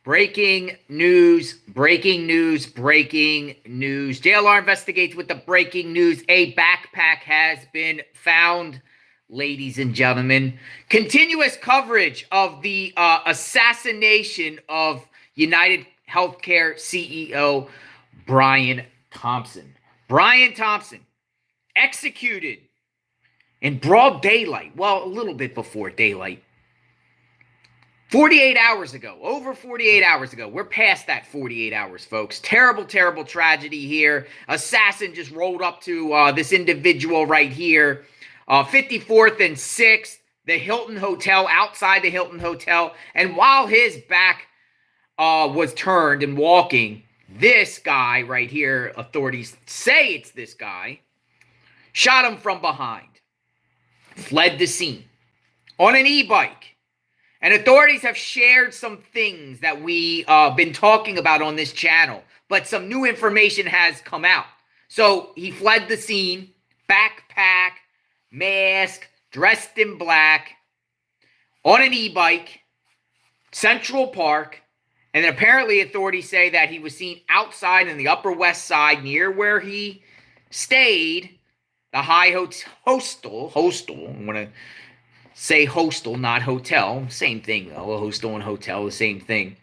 Breaking news, breaking news, breaking news. JLR investigates with the breaking news. A backpack has been found, ladies and gentlemen. Continuous coverage of the assassination of Unitedhealthcare CEO Brian Thompson. Brian Thompson executed in broad daylight. Well, a little bit before daylight. 48 hours ago, over 48 hours ago. We're past that 48 hours, folks. Terrible, terrible tragedy here. Assassin just rolled up to this individual right here. 54th and 6th, the Hilton Hotel, outside the Hilton Hotel. And while his back was turned and walking, this guy right here, authorities say it's this guy, shot him from behind, fled the scene on an e-bike. And authorities have shared some things that we've been talking about on this channel, but some new information has come out. So he fled the scene, backpack, mask, dressed in black, on an e-bike, Central Park, and then apparently authorities say that he was seen outside in the Upper West Side near where he stayed, the High Hostel, I'm going to say hostel, not hotel. Same thing, though. A hostel and hotel, the same thing.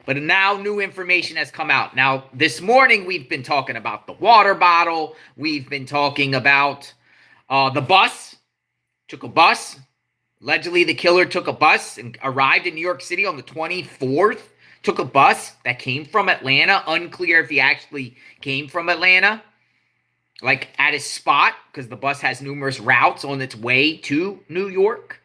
But now new information has come out. Now, this morning, we've been talking about the water bottle. We've been talking about the bus. Took a bus. Allegedly, the killer took a bus and arrived in New York City on the 24th. Took a bus that came from Atlanta. Unclear if he actually came from Atlanta, like at his spot, because the bus has numerous routes on its way to New York,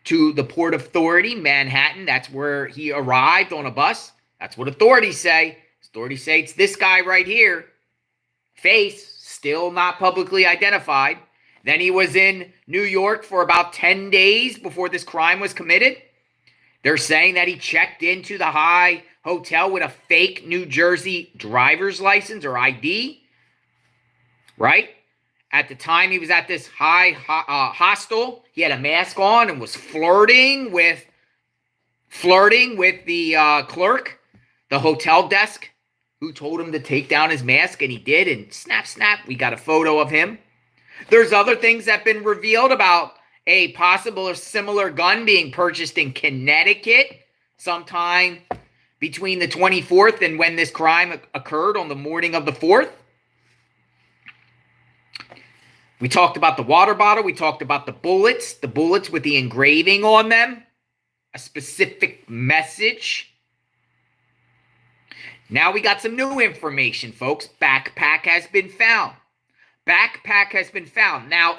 to the Port Authority, Manhattan. That's where he arrived on a bus. That's what authorities say. Authorities say it's this guy right here. Face still not publicly identified. Then he was in New York for about 10 days before this crime was committed. They're saying that he checked into the High Hotel with a fake New Jersey driver's license or ID. Right? At the time he was at this hostel, he had a mask on and was flirting with the clerk, the hotel desk, who told him to take down his mask, and he did, and snap, snap, we got a photo of him. There's other things that have been revealed about a possible or similar gun being purchased in Connecticut sometime between the 24th and when this crime occurred on the morning of the 4th. We talked about the water bottle. We talked about the bullets with the engraving on them, a specific message. Now we got some new information, folks. Backpack has been found. Backpack has been found. Now,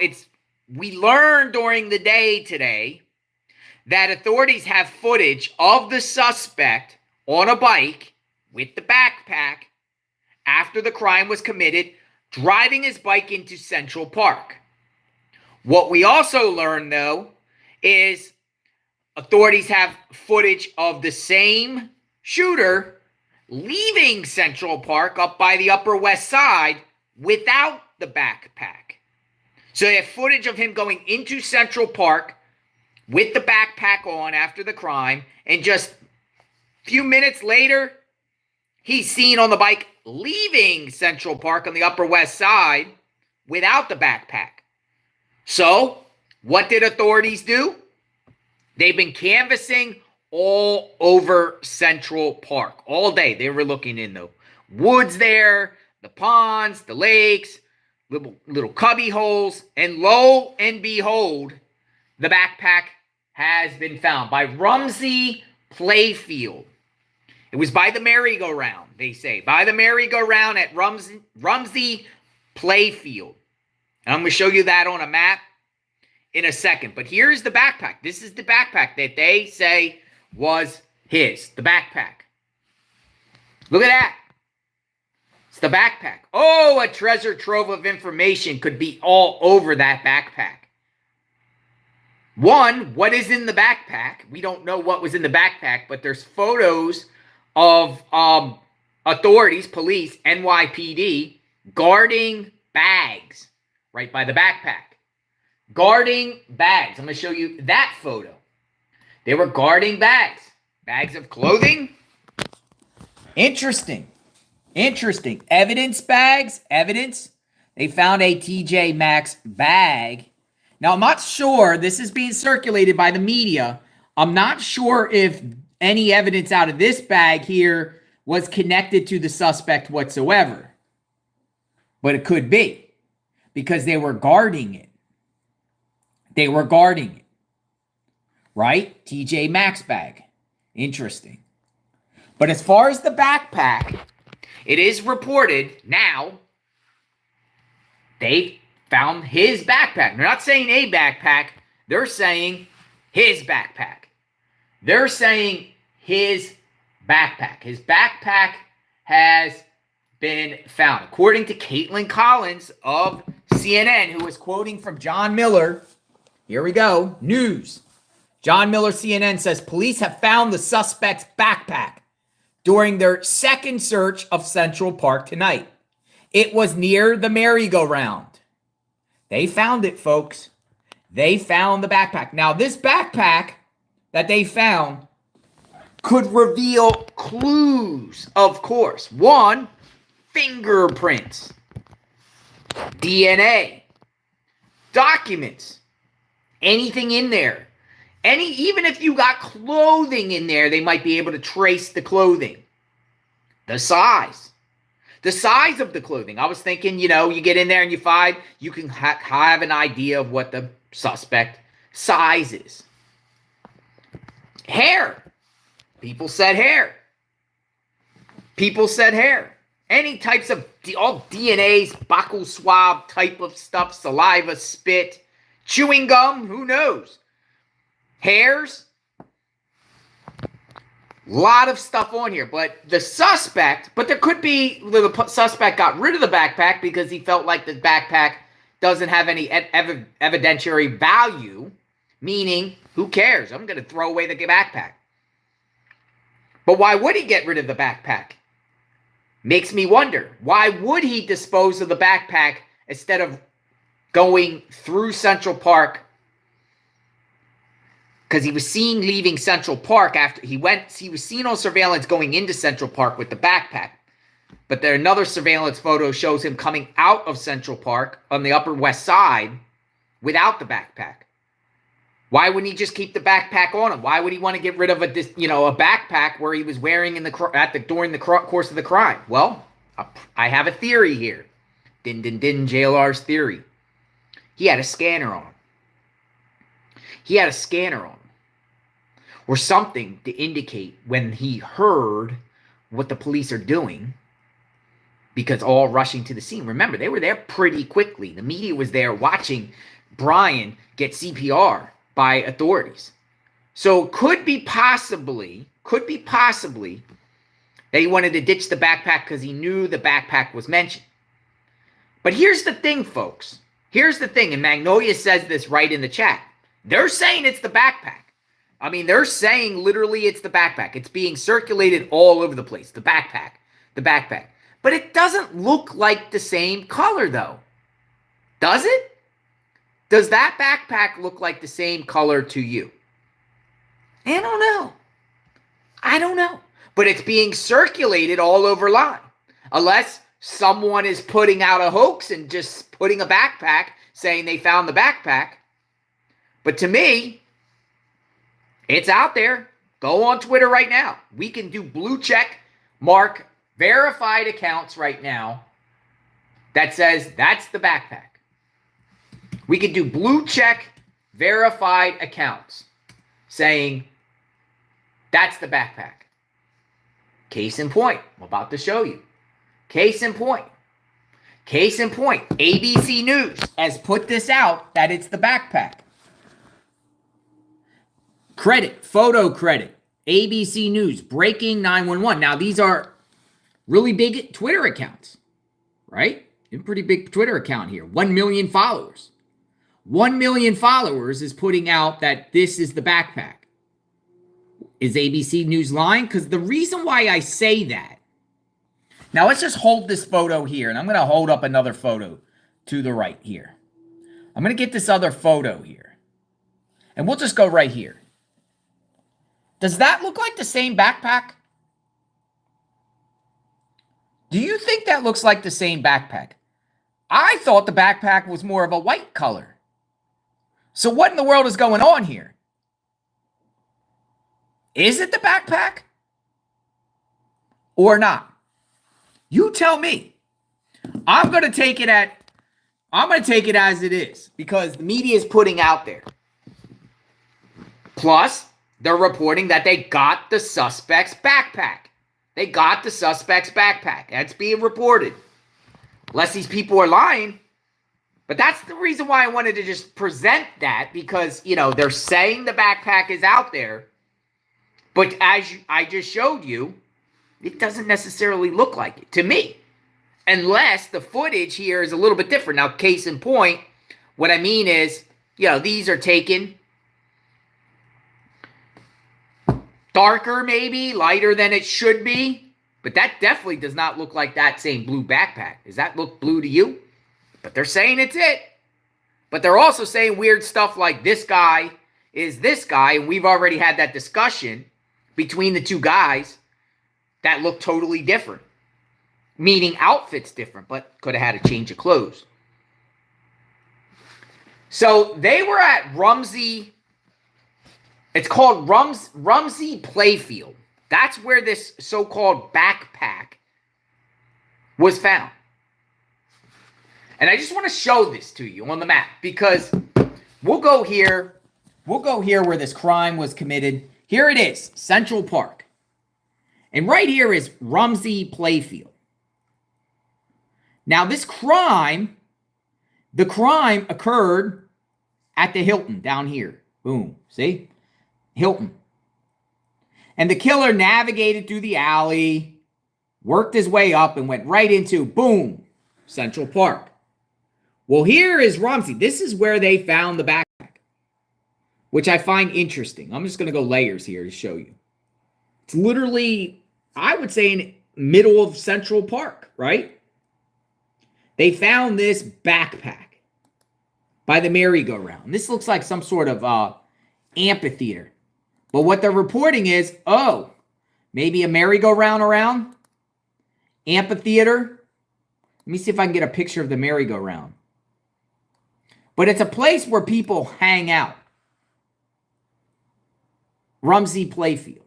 we learned during the day today that authorities have footage of the suspect on a bike with the backpack after the crime was committed, driving his bike into Central Park. What we also learned, though, is authorities have footage of the same shooter leaving Central Park up by the Upper West Side without the backpack. So they have footage of him going into Central Park with the backpack on after the crime, and just a few minutes later, he's seen on the bike leaving Central Park on the Upper West Side without the backpack. So, what did authorities do? They've been canvassing all over Central Park all day. They were looking in the woods there, the ponds, the lakes, little cubby holes, and lo and behold, the backpack has been found by Rumsey Playfield. It was by the merry-go-round, they say. By the merry-go-round at Rumsey Playfield. And I'm going to show you that on a map in a second. But here's the backpack. This is the backpack that they say was his. The backpack. Look at that. It's the backpack. Oh, a treasure trove of information could be all over that backpack. One, what is in the backpack? We don't know what was in the backpack, but there's photos of authorities, police, NYPD, guarding bags right by the backpack. Guarding bags. I'm going to show you that photo. They were guarding bags. Bags of clothing. Interesting. Interesting. Evidence bags. Evidence. They found a TJ Maxx bag. Now, I'm not sure. This is being circulated by the media. I'm not sure if any evidence out of this bag here was connected to the suspect whatsoever. But it could be. Because they were guarding it. They were guarding it. Right? TJ Maxx bag. Interesting. But as far as the backpack, it is reported now they found his backpack. They're not saying a backpack. They're saying his backpack. They're saying his backpack. His backpack has been found. According to Caitlin Collins of CNN, who is quoting from John Miller. Here we go. News. John Miller, CNN, says police have found the suspect's backpack during their second search of Central Park tonight. It was near the merry-go-round. They found it, folks. They found the backpack. Now, this backpack that they found could reveal clues, of course. One, fingerprints, DNA, documents, anything in there. Even if you got clothing in there, they might be able to trace the clothing. The size of the clothing. I was thinking, you get in there and you find, you can have an idea of what the suspect size is. Hair. People said hair. People said hair. Any types of, all DNAs, buccal swab type of stuff, saliva, spit, chewing gum, who knows? Hairs, a lot of stuff on here, but there could be the suspect got rid of the backpack because he felt like the backpack doesn't have any evidentiary value, meaning, who cares? I'm going to throw away the backpack. But why would he get rid of the backpack? Makes me wonder, why would he dispose of the backpack instead of going through Central Park? Because he was seen leaving Central Park after he was seen on surveillance going into Central Park with the backpack. But another surveillance photo shows him coming out of Central Park on the Upper West Side without the backpack. Why wouldn't he just keep the backpack on him? Why would he want to get rid of a backpack where he was wearing during the course of the crime? Well, I have a theory here. JLR's theory. He had a scanner on him. He had a scanner on him. Or something to indicate when he heard what the police are doing, because all rushing to the scene. Remember, they were there pretty quickly. The media was there watching Brian get CPR by authorities. So could be possibly that he wanted to ditch the backpack because he knew the backpack was mentioned. But here's the thing, folks. Here's the thing, and Magnolia says this right in the chat. They're saying it's the backpack. I mean, they're saying literally it's the backpack. It's being circulated all over the place. The backpack. The backpack. But it doesn't look like the same color, though. Does it? Does that backpack look like the same color to you? I don't know. I don't know. But it's being circulated all over line. Unless someone is putting out a hoax and just putting a backpack saying they found the backpack. But to me, it's out there. Go on Twitter right now. We can do blue check mark verified accounts right now that says that's the backpack. We can do blue check verified accounts saying that's the backpack. Case in point. I'm about to show you. Case in point. Case in point. ABC News has put this out that it's the backpack. Credit, photo credit, ABC News, breaking 911. Now, these are really big Twitter accounts, right? A pretty big Twitter account here. 1 million followers. 1 million followers is putting out that this is the backpack. Is ABC News lying? Because the reason why I say that. Now, let's just hold this photo here, and I'm going to hold up another photo to the right here. I'm going to get this other photo here. And we'll just go right here. Does that look like the same backpack? Do you think that looks like the same backpack? I thought the backpack was more of a white color. So what in the world is going on here? Is it the backpack or not? You tell me. I'm going to take it as it is because the media is putting out there. Plus, they're reporting that they got the suspect's backpack. They got the suspect's backpack. That's being reported. Unless these people are lying. But that's the reason why I wanted to just present that because, they're saying the backpack is out there. But as I just showed you, it doesn't necessarily look like it to me. Unless the footage here is a little bit different. Now, case in point, what I mean is, these are taken darker maybe, lighter than it should be. But that definitely does not look like that same blue backpack. Does that look blue to you? But they're saying it's it. But they're also saying weird stuff like this guy is this guy. And we've already had that discussion between the two guys that look totally different. Meaning outfits different, but could have had a change of clothes. So they were at Rumsey. It's called Rumsey Playfield. That's where this so-called backpack was found. And I just want to show this to you on the map because we'll go here. We'll go here where this crime was committed. Here it is, Central Park. And right here is Rumsey Playfield. Now this crime, the crime occurred at the Hilton down here. Boom, see? Hilton. And the killer navigated through the alley, worked his way up, and went right into, boom, Central Park. Well, here is Rumsey. This is where they found the backpack, which I find interesting. I'm just going to go layers here to show you. It's literally, I would say, in middle of Central Park, right? They found this backpack by the merry-go-round. This looks like some sort of amphitheater. But what they're reporting is, maybe a merry-go-round around? Amphitheater? Let me see if I can get a picture of the merry-go-round. But it's a place where people hang out. Rumsey Playfield.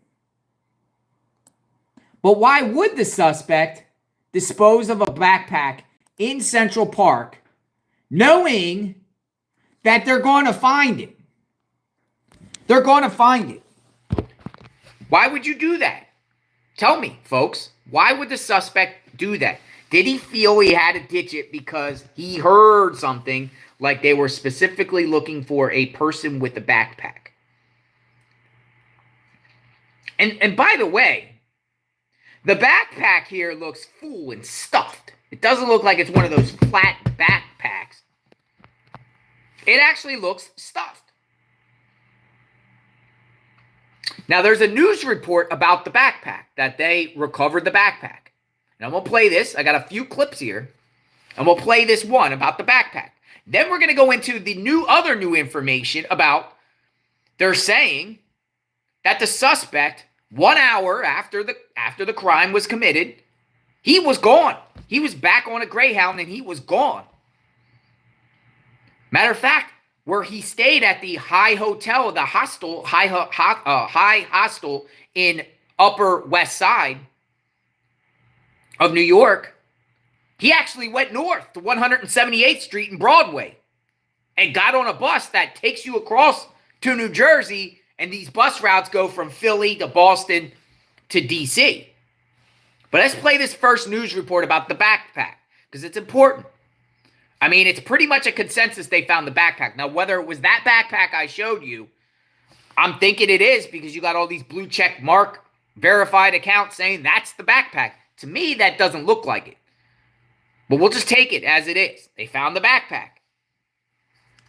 But why would the suspect dispose of a backpack in Central Park knowing that they're going to find it? They're going to find it. Why would you do that? Tell me, folks. Why would the suspect do that? Did he feel he had to ditch it because he heard something like they were specifically looking for a person with a backpack? And by the way, the backpack here looks full and stuffed. It doesn't look like it's one of those flat backpacks. It actually looks stuffed. Now, there's a news report about the backpack, that they recovered the backpack. And I'm going to play this. I got a few clips here. And we'll play this one about the backpack. Then we're going to go into the other new information about, they're saying that the suspect, 1 hour after the crime was committed, he was gone. He was back on a Greyhound and he was gone. Matter of fact, where he stayed at the High Hotel, the hostel, High Hostel in Upper West Side of New York, he actually went north to 178th Street and Broadway and got on a bus that takes you across to New Jersey, and these bus routes go from Philly to Boston to D.C. But let's play this first news report about the backpack because it's important. I mean, it's pretty much a consensus they found the backpack. Now, whether it was that backpack I showed you, I'm thinking it is because you got all these blue check mark verified accounts saying that's the backpack. To me, that doesn't look like it. But we'll just take it as it is. They found the backpack.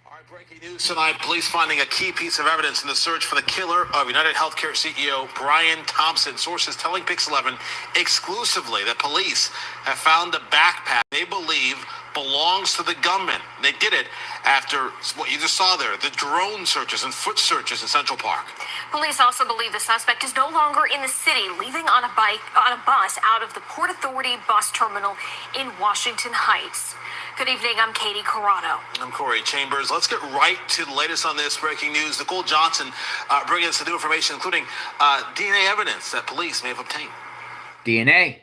All right, breaking news tonight. Police finding a key piece of evidence in the search for the killer of Unitedhealthcare CEO Brian Thompson. Sources telling Pix 11 exclusively that police have found the backpack they believe belongs to the gunman. They did it after what you just saw there, the drone searches and foot searches in Central Park. Police also believe the suspect is no longer in the city, leaving on a bus out of the Port Authority bus terminal in Washington Heights. Good evening, I'm Katie Corrado. I'm Corey Chambers. Let's get right to the latest on this breaking news. Nicole Johnson bringing us some new information, including DNA evidence that police may have obtained. DNA.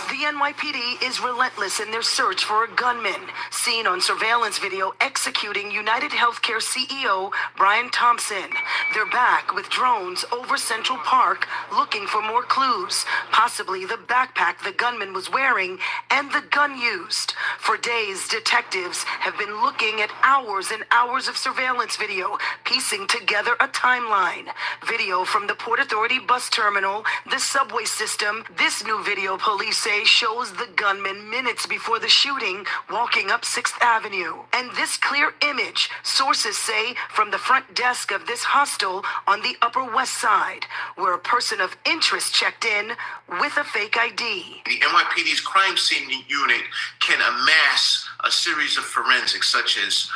The NYPD is relentless in their search for a gunman, seen on surveillance video executing Unitedhealthcare CEO Brian Thompson. They're back with drones over Central Park looking for more clues, possibly the backpack the gunman was wearing and the gun used. For days, detectives have been looking at hours and hours of surveillance video, piecing together a timeline. Video from the Port Authority bus terminal, the subway system. This new video, police say, shows the gunman minutes before the shooting walking up 6th Avenue. And this clear image, sources say, from the front desk of this hostel on the Upper West Side, where a person of interest checked in with a fake ID. The NYPD's crime scene unit can amass a series of forensics such as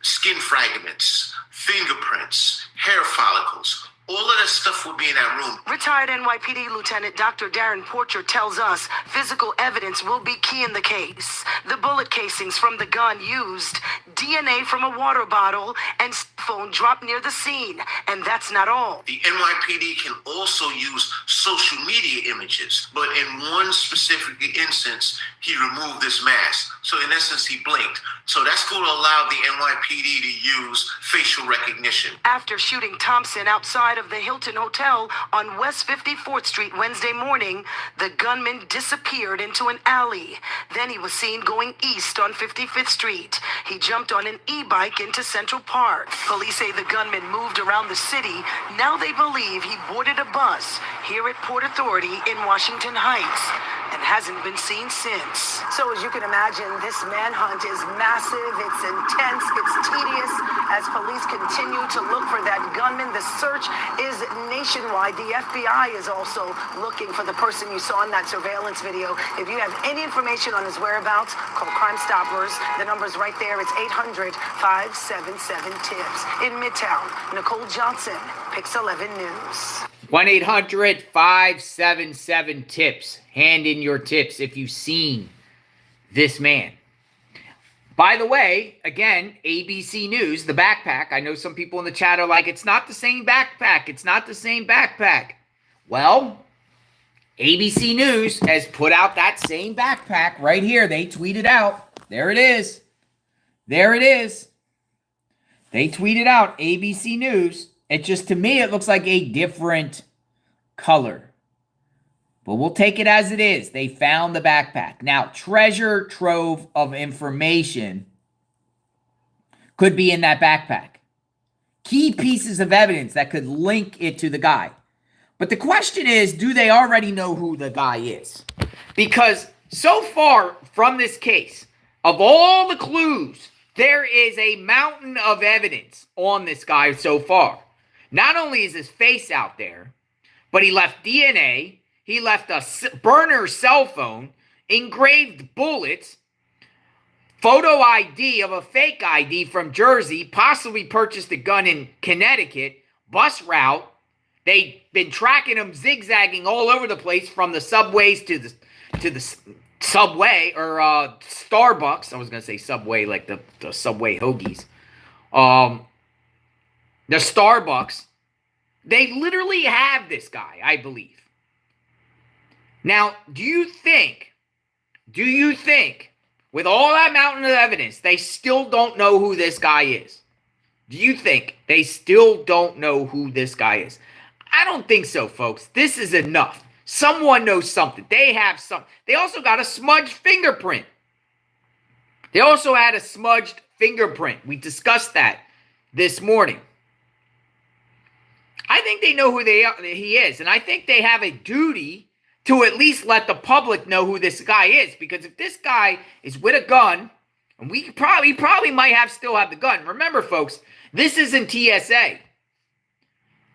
skin fragments, fingerprints, hair follicles. All of that stuff will be in that room. Retired NYPD Lieutenant Dr. Darren Porcher tells us physical evidence will be key in the case. The bullet casings from the gun used, DNA from a water bottle, and phone dropped near the scene. And that's not all. The NYPD can also use social media images, but in one specific instance, he removed this mask. So in essence, he blinked. So that's going to allow the NYPD to use facial recognition. After shooting Thompson outside of the Hilton Hotel on West 54th Street Wednesday morning, the gunman disappeared into an alley. Then he was seen going east on 55th Street. He jumped on an e-bike into Central Park. Police say the gunman moved around the city. Now they believe he boarded a bus here at Port Authority in Washington Heights and hasn't been seen since. So as you can imagine, this manhunt is massive, it's intense, it's tedious. As police continue to look for that gunman, the search is nationwide. The FBI is also looking for the person you saw in that surveillance video. If you have any information on his whereabouts, call Crime Stoppers. The number's right there. It's 800-577-TIPS. In Midtown, Nicole Johnson, Pix 11 News. 1-800-577-TIPS. Hand in your tips if you've seen this man. By the way, again, ABC News, the backpack. I know some people in the chat are like, it's not the same backpack. It's not the same backpack. Well, ABC News has put out that same backpack right here. They tweeted out. There it is. There it is. They tweeted out, ABC News. It just, to me, it looks like a different color. But we'll take it as it is. They found the backpack. Now, treasure trove of information could be in that backpack. Key pieces of evidence that could link it to the guy. But the question is, do they already know who the guy is? Because so far from this case, of all the clues, there is a mountain of evidence on this guy so far. Not only is his face out there, but he left DNA. He left a burner cell phone, engraved bullets, photo ID of a fake ID from Jersey, possibly purchased a gun in Connecticut, bus route. They've been tracking him, zigzagging all over the place from the subways to the Subway or Starbucks. I was going to say Subway like the Subway hoagies. The Starbucks. They literally have this guy, I believe. Now, do you think, with all that mountain of evidence, they still don't know who this guy is? Do you think they still don't know who this guy is? I don't think so, folks. This is enough. Someone knows something. They have something. They also got a smudged fingerprint. They also had a smudged fingerprint. We discussed that this morning. I think they know who he is, and I think they have a duty to at least let the public know who this guy is. Because if this guy is with a gun, and he probably might still have the gun. Remember, folks, this isn't TSA,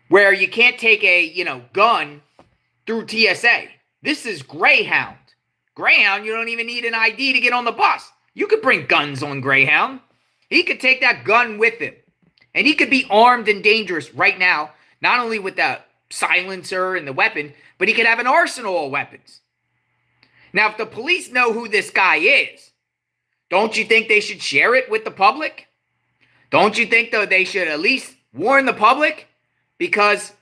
where you can't take a gun through TSA. This is Greyhound. Greyhound, you don't even need an ID to get on the bus. You could bring guns on Greyhound. He could take that gun with him. And he could be armed and dangerous right now, not only with the silencer and the weapon, but he could have an arsenal of weapons. Now, if the police know who this guy is, don't you think they should share it with the public? Don't you think, though, they should at least warn the public? Because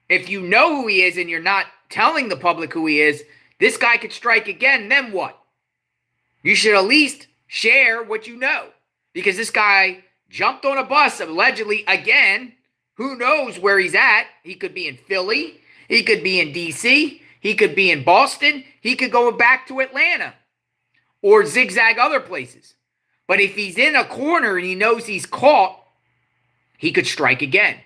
if you know who he is and you're not telling the public who he is, this guy could strike again, then what? You should at least share what you know. Because this guy jumped on a bus allegedly again. Who knows where he's at? He could be in Philly. He could be in D.C. He could be in Boston. He could go back to Atlanta or zigzag other places. But if he's in a corner and he knows he's caught, he could strike again.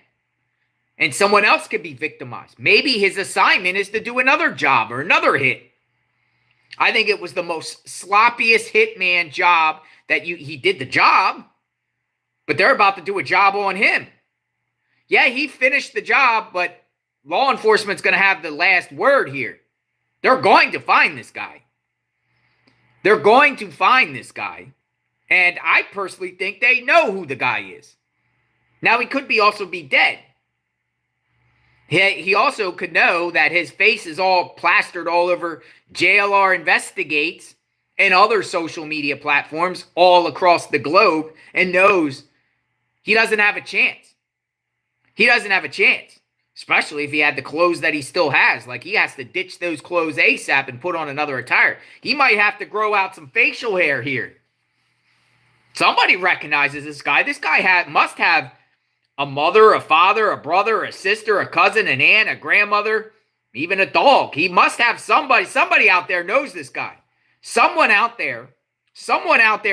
And someone else could be victimized. Maybe his assignment is to do another job or another hit. I think it was the most sloppiest hitman job that he did the job, but they're about to do a job on him. Yeah, he finished the job, but law enforcement's going to have the last word here. They're going to find this guy. They're going to find this guy. And I personally think they know who the guy is. Now, he could also be dead. He also could know that his face is all plastered all over JLR Investigates and other social media platforms all across the globe and knows he doesn't have a chance. He doesn't have a chance, especially if he had the clothes that he still has. Like, he has to ditch those clothes ASAP and put on another attire. He might have to grow out some facial hair here. Somebody recognizes this guy. This guy must have a mother, a father, a brother, a sister, a cousin, an aunt, a grandmother, even a dog. He must have somebody. Somebody out there knows this guy. Someone out there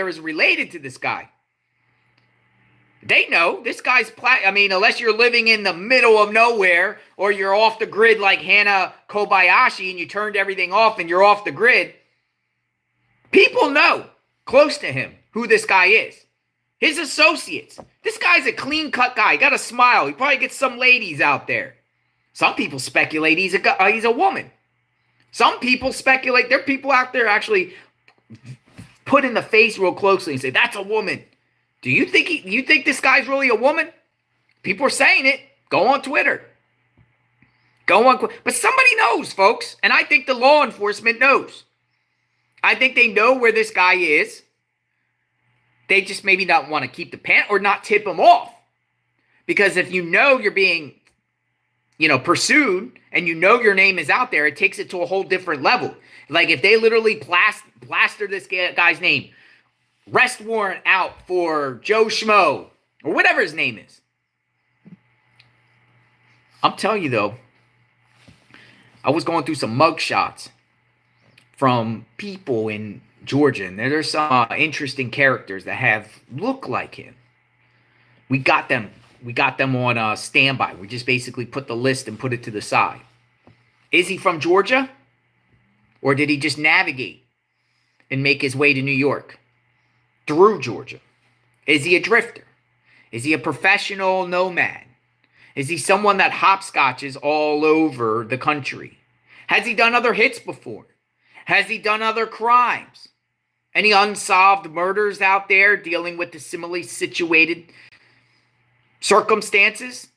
is related to this guy. They know this guy's, unless you're living in the middle of nowhere or you're off the grid like Hannah Kobayashi and you turned everything off and you're off the grid, people know close to him who this guy is. His associates. This guy's a clean-cut guy. He got a smile. He probably gets some ladies out there. Some people speculate he's a woman. Some people speculate. There are people out there actually put in the face real closely and say, that's a woman. Do you think this guy's really a woman? People are saying it. Go on Twitter. But somebody knows, folks. And I think the law enforcement knows. I think they know where this guy is. They just maybe not want to keep the pen or not tip him off. Because if you know you're being, pursued and you know your name is out there, it takes it to a whole different level. Like if they literally plaster this guy's name, arrest warrant out for Joe Schmo or whatever his name is. I'm telling you though, I was going through some mug shots from people in Georgia, and there's some interesting characters that look like him. We got them on standby. We just basically put the list and put it to the side. Is he from Georgia? Or did he just navigate and make his way to New York through Georgia? Is he a drifter? Is he a professional nomad? Is he someone that hopscotches all over the country? Has he done other hits before? Has he done other crimes? Any unsolved murders out there dealing with the similarly situated circumstances?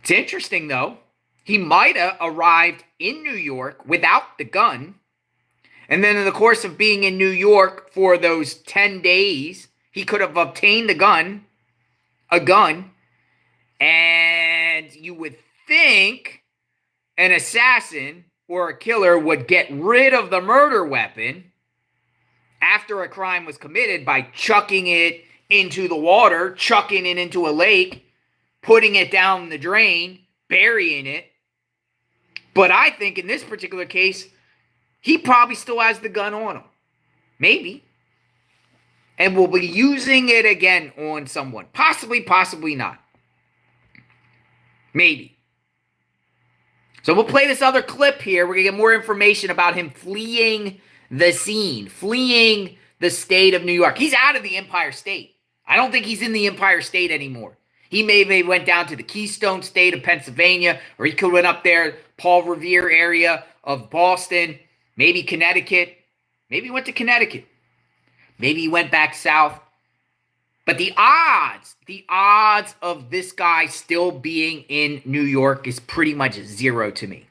It's interesting, though. He might have arrived in New York without the gun. And then in the course of being in New York for those 10 days, he could have obtained a gun. And you would think an assassin or a killer would get rid of the murder weapon after a crime was committed by chucking it into the water, chucking it into a lake, putting it down the drain, burying it. But I think in this particular case, he probably still has the gun on him. Maybe. And will be using it again on someone. Possibly, possibly not. Maybe. So we'll play this other clip here. We're going to get more information about him fleeing the scene, fleeing the state of New York. He's out of the Empire State. I don't think he's in the Empire State anymore. He maybe went down to the Keystone State of Pennsylvania, or he could have went up there, Paul Revere area of Boston, maybe Connecticut. Maybe he went to Connecticut. Maybe he went back south. But the odds of this guy still being in New York is pretty much zero to me.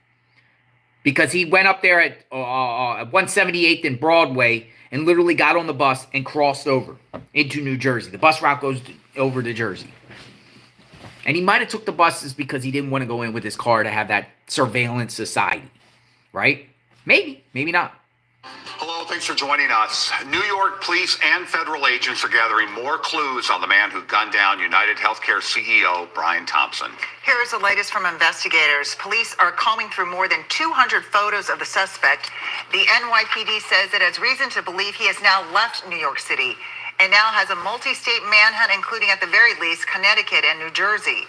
Because he went up there at 178th and Broadway and literally got on the bus and crossed over into New Jersey. The bus route goes over to Jersey. And he might have took the buses because he didn't want to go in with his car to have that surveillance society. Right? Maybe. Maybe not. Hello, thanks for joining us. New York police and federal agents are gathering more clues on the man who gunned down Unitedhealthcare CEO Brian Thompson. Here's the latest from investigators. Police are combing through more than 200 photos of the suspect. The NYPD says it has reason to believe he has now left New York City and now has a multi-state manhunt, including at the very least Connecticut and New Jersey.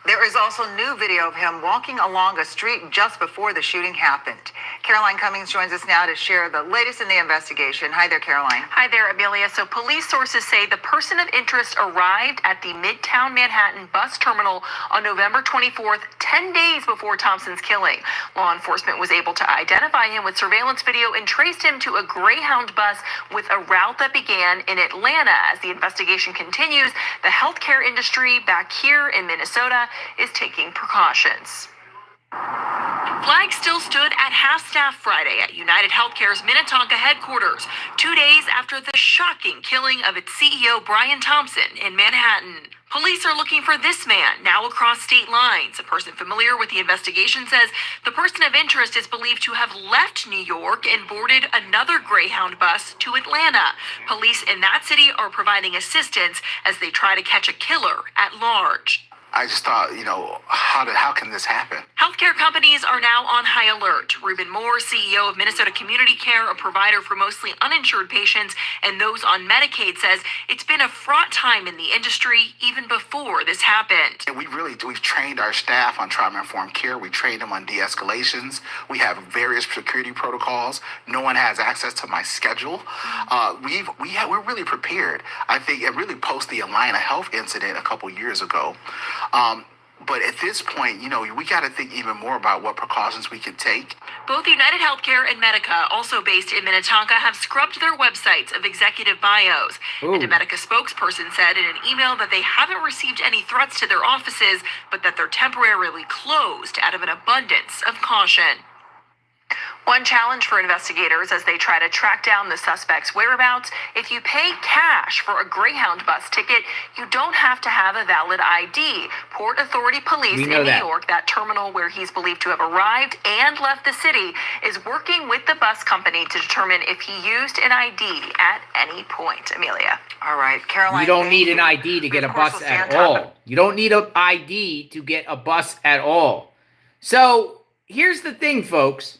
There is also new video of him walking along a street just before the shooting happened. Caroline Cummings joins us now to share the latest in the investigation. Hi there, Caroline. Hi there, Amelia. So police sources say the person of interest arrived at the Midtown Manhattan bus terminal on November 24th, 10 days before Thompson's killing. Law enforcement was able to identify him with surveillance video and traced him to a Greyhound bus with a route that began in Atlanta. As the investigation continues, the healthcare industry back here in Minnesota is taking precautions. Flags still stood at half-staff Friday at Unitedhealthcare's Minnetonka headquarters, 2 days after the shocking killing of its CEO Brian Thompson in Manhattan. Police are looking for this man, now across state lines. A person familiar with the investigation says the person of interest is believed to have left New York and boarded another Greyhound bus to Atlanta. Police in that city are providing assistance as they try to catch a killer at large. I just thought, how can this happen? Healthcare companies are now on high alert. Reuben Moore, CEO of Minnesota Community Care, a provider for mostly uninsured patients and those on Medicaid, says it's been a fraught time in the industry even before this happened. And we've trained our staff on trauma-informed care. We trained them on de-escalations. We have various security protocols. No one has access to my schedule. We're really prepared. I think it really post the Atlanta Health incident a couple years ago. But at this point, we got to think even more about what precautions we can take. Both Unitedhealthcare and Medica, also based in Minnetonka, have scrubbed their websites of executive bios. Ooh. And a Medica spokesperson said in an email that they haven't received any threats to their offices, but that they're temporarily closed out of an abundance of caution. One challenge for investigators as they try to track down the suspect's whereabouts: if you pay cash for a Greyhound bus ticket, you don't have to have a valid ID. Port Authority Police in New York, that terminal where he's believed to have arrived and left the city, is working with the bus company to determine if he used an ID at any point. Amelia. All right, Caroline. You don't need an ID to get a bus at all. You don't need an ID to get a bus at all. So here's the thing, folks.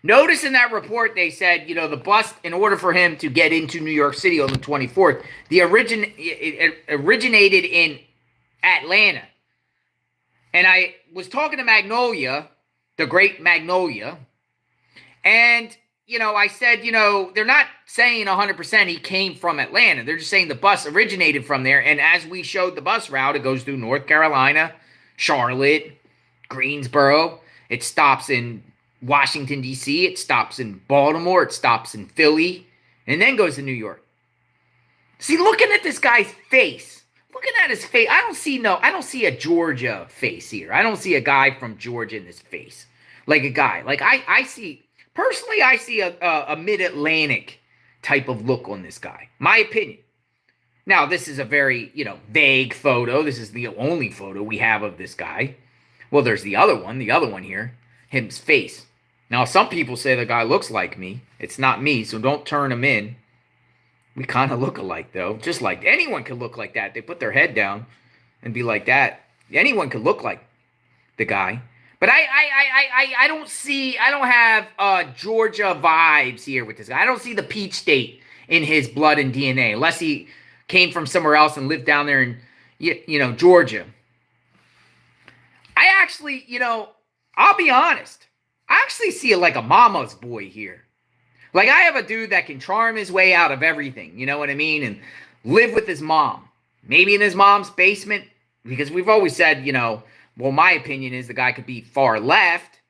Notice in that report they said, the bus, in order for him to get into New York City on the 24th, it originated in Atlanta. And I was talking to Magnolia, the great Magnolia, and, I said, they're not saying 100% he came from Atlanta. They're just saying the bus originated from there. And as we showed the bus route, it goes through North Carolina, Charlotte, Greensboro. It stops in Washington, D.C., it stops in Baltimore, it stops in Philly, and then goes to New York. See, looking at this guy's face, looking at his face, I don't see a Georgia face here. I don't see a guy from Georgia in this face. Like a guy. Like I see a mid-Atlantic type of look on this guy. My opinion. Now, this is a very, vague photo. This is the only photo we have of this guy. Well, there's the other one here. His face. Now, some people say the guy looks like me. It's not me, so don't turn him in. We kind of look alike, though. Just like anyone could look like that. They put their head down and be like that. Anyone could look like the guy. But I don't have Georgia vibes here with this guy. I don't see the Peach State in his blood and DNA, unless he came from somewhere else and lived down there in, Georgia. I actually, I'll be honest. I actually see it like a mama's boy here. Like, I have a dude that can charm his way out of everything, you know what I mean? And live with his mom. Maybe in his mom's basement. Because we've always said, my opinion is the guy could be far left.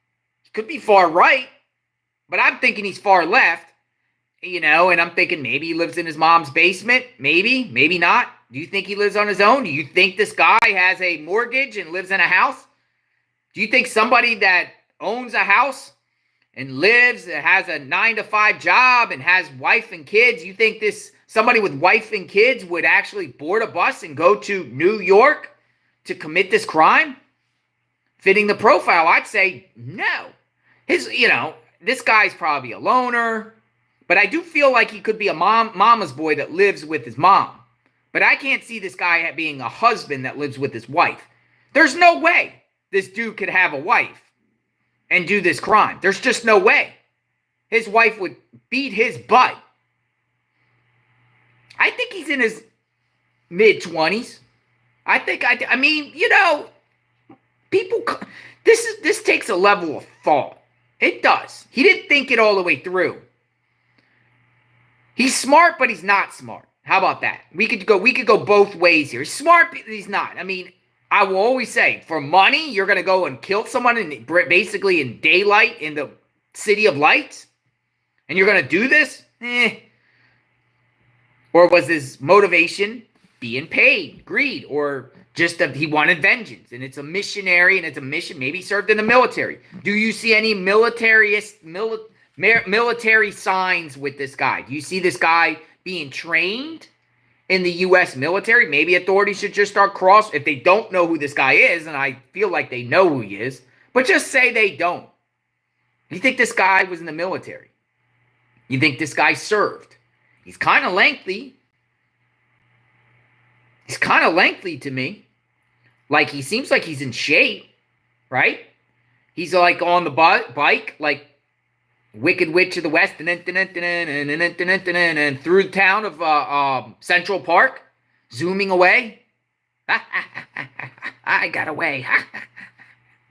He could be far right. but I'm thinking he's far left, and I'm thinking maybe he lives in his mom's basement. Maybe not. Do you think he lives on his own? Do you think this guy has a mortgage and lives in a house? Do you think somebody that owns a house and lives, has a 9-to-5 job and has wife and kids, you think somebody with wife and kids would actually board a bus and go to New York to commit this crime? Fitting the profile, I'd say no. This guy's probably a loner, but I do feel like he could be a mama's boy that lives with his mom. But I can't see this guy being a husband that lives with his wife. There's no way this dude could have a wife and do this crime. There's just no way. His wife would beat his butt. I think he's in his mid-20s. People, this takes a level of thought. It does. He didn't think it all the way through. He's smart, but he's not smart. How about that? We could go both ways here. He's smart, but he's not. I will always say, for money, you're going to go and kill someone basically in daylight in the city of lights? And you're going to do this? Or was his motivation being paid, greed, or just that he wanted vengeance? And it's a missionary and it's a mission. Maybe he served in the military. Do you see any military signs with this guy? Do you see this guy being trained in the U.S. military? Maybe authorities should just start if they don't know who this guy is, and I feel like they know who he is, but just say they don't. You think this guy was in the military? You think this guy served? He's kind of lengthy. He's kind of lengthy to me. Like, he seems like he's in shape, right? He's like on the bike, like Wicked Witch of the West, and through the town of Central Park, zooming away. I got away.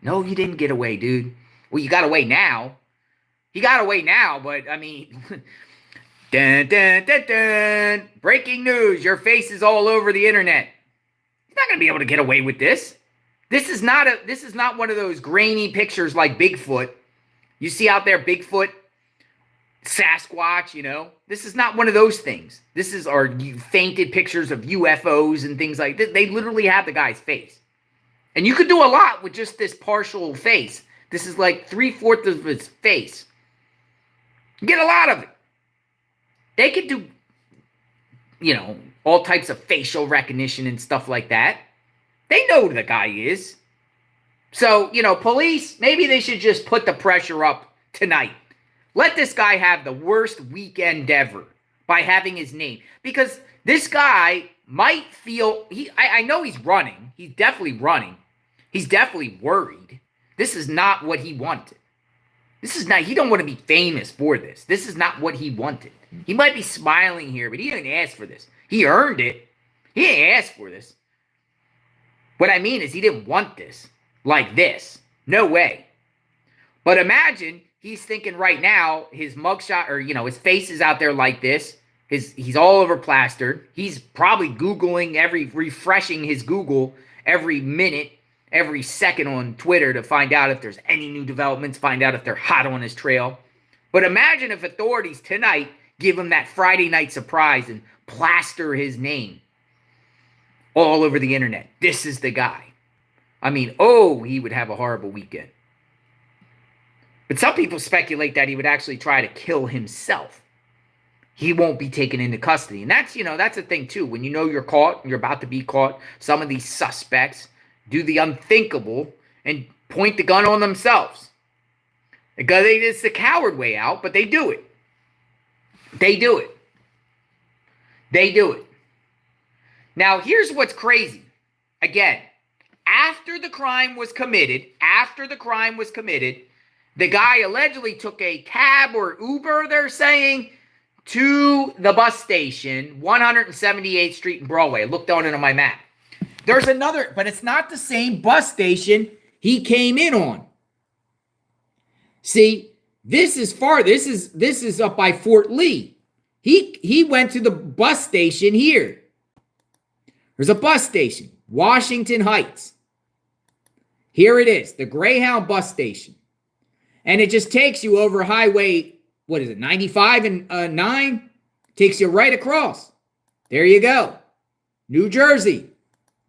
No, you didn't get away, dude. Well, you got away now. He got away now, but dun, dun, dun, dun. Breaking news. Your face is all over the internet. He's not going to be able to get away with this. This is not one of those grainy pictures like Bigfoot. You see out there Bigfoot, Sasquatch, This is not one of those things. This is our fainted pictures of UFOs and things like this. They literally have the guy's face. And you could do a lot with just this partial face. This is like 3/4 of his face. You get a lot of it. They could do, all types of facial recognition and stuff like that. They know who the guy is. So, police, maybe they should just put the pressure up tonight. Let this guy have the worst weekend ever by having his name. Because this guy might feel, I know he's running. He's definitely running. He's definitely worried. This is not what he wanted. He don't want to be famous for this. This is not what he wanted. He might be smiling here, but he didn't ask for this. He earned it. He didn't ask for this. What I mean is he didn't want this. Like this. No way. But imagine he's thinking right now, his mugshot, or, his face is out there like this. He's all over plastered. He's probably refreshing his Google every minute, every second on Twitter to find out if there's any new developments, find out if they're hot on his trail. But imagine if authorities tonight give him that Friday night surprise and plaster his name all over the internet. This is the guy. He would have a horrible weekend. But some people speculate that he would actually try to kill himself. He won't be taken into custody. And that's a thing too. When you're caught, you're about to be caught, some of these suspects do the unthinkable and point the gun on themselves. It's the coward way out, but they do it. They do it. Now, here's what's crazy. Again, after the crime was committed, the guy allegedly took a cab or Uber, they're saying, to the bus station, 178th Street and Broadway. I looked on it on my map. There's another, but it's not the same bus station he came in on. See, this is far. This is up by Fort Lee. He went to the bus station here. There's a bus station, Washington Heights. Here it is, the Greyhound Bus Station. And it just takes you over highway, 95 and 9? Takes you right across. There you go. New Jersey.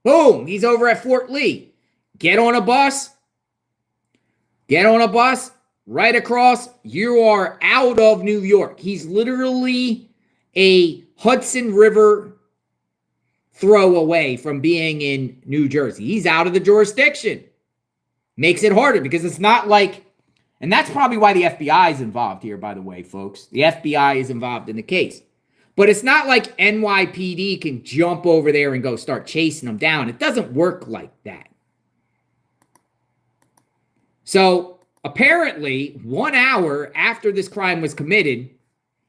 Boom, he's over at Fort Lee. Get on a bus. Get on a bus. Right across. You are out of New York. He's literally a Hudson River throw away from being in New Jersey. He's out of the jurisdiction. Makes it harder because it's not like, and that's probably why the FBI is involved here, by the way, folks. The FBI is involved in the case. But it's not like NYPD can jump over there and go start chasing them down. It doesn't work like that. So apparently, 1 hour after this crime was committed,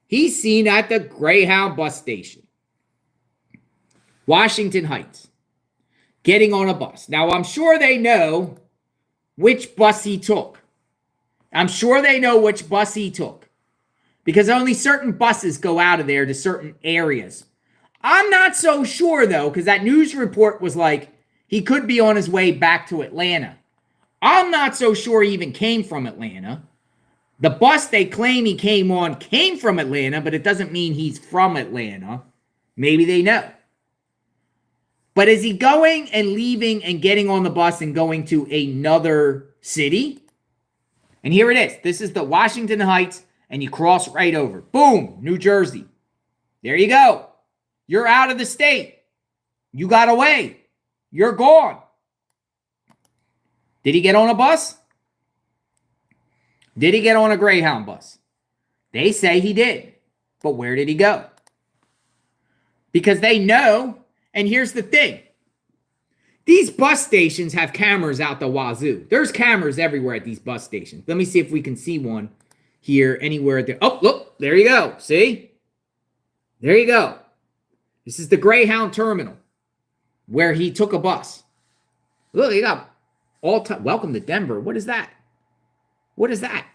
he's seen at the Greyhound bus station, Washington Heights, getting on a bus. Now, I'm sure they know which bus he took. I'm sure they know which bus he took because only certain buses go out of there to certain areas. I'm not so sure, though, because that news report was like he could be on his way back to Atlanta. I'm not so sure he even came from Atlanta. The bus they claim he came on came from Atlanta, but it doesn't mean he's from Atlanta. Maybe they know. But is he going and leaving and getting on the bus and going to another city? And here it is. This is the Washington Heights, and you cross right over. Boom, New Jersey. There you go. You're out of the state. You got away. You're gone. Did he get on a bus? Did he get on a Greyhound bus? They say he did. But where did he go? Because they know, and here's the thing. These bus stations have cameras out the wazoo. There's cameras everywhere at these bus stations. Let me see if we can see one here anywhere there. Oh, look, there you go. See? There you go. This is the Greyhound terminal where he took a bus. Look, you got all time. Welcome to Denver. What is that? What is that?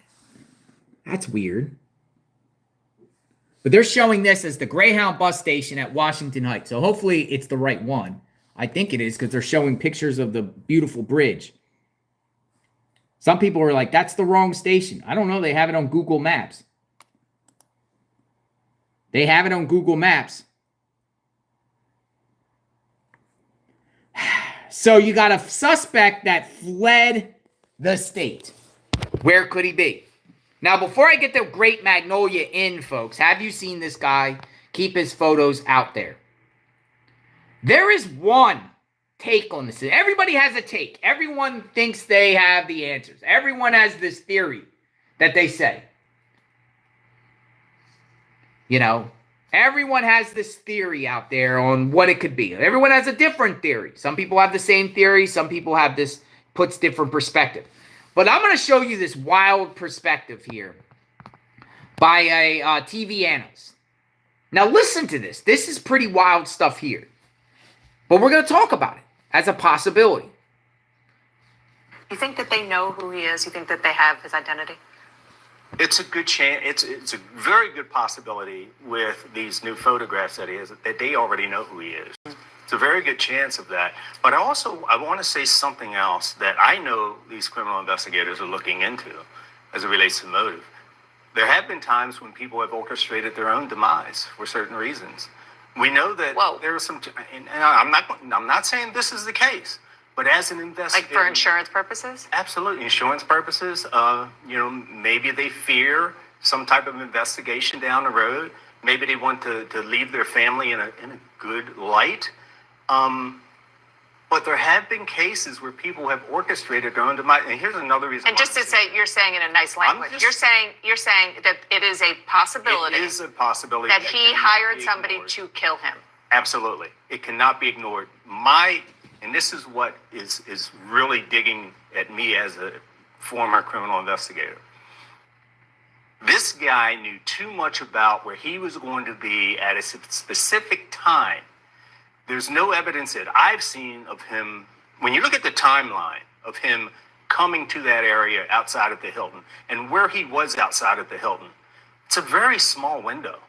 That's weird. But they're showing this as the Greyhound bus station at Washington Heights. So hopefully it's the right one. I think it is because they're showing pictures of the beautiful bridge. Some people are like, that's the wrong station. I don't know. They have it on Google Maps. They have it on Google Maps. So you got a suspect that fled the state. Where could he be? Now, before I get the Great Magnolia Inn, folks, have you seen this guy keep his photos out there? There is one take on this. Everybody has a take. Everyone thinks they have the answers. Everyone has this theory that they say. You know, everyone has this theory out there on what it could be. Everyone has a different theory. Some people have the same theory. Some people have this, puts different perspective. But I'm going to show you this wild perspective here by a TV analyst. Now listen to this. This is pretty wild stuff here. But we're going to talk about it as a possibility. You think that they know who he is? You think that they have his identity? It's a good chance. It's a very good possibility with these new photographs that he has, that they already know who he is. It's a very good chance of that. But I want to say something else that I know these criminal investigators are looking into as it relates to motive. There have been times when people have orchestrated their own demise for certain reasons. We know that there are some, and I'm not saying this is the case, but as an investigator, Like for insurance purposes? Absolutely, insurance purposes. Maybe they fear some type of investigation down the road. Maybe they want to leave their family in a good light. But there have been cases where people have orchestrated their own demise. And here's another reason. And just to say, you're saying in a nice language, you're saying that it is a possibility. It is a possibility that he hired somebody to kill him. Absolutely, it cannot be ignored. And this is what is really digging at me as a former criminal investigator. This guy knew too much about where he was going to be at a specific time. There's no evidence that I've seen of him. When you look at the timeline of him coming to that area outside of the Hilton and where he was outside of the Hilton, it's a very small window.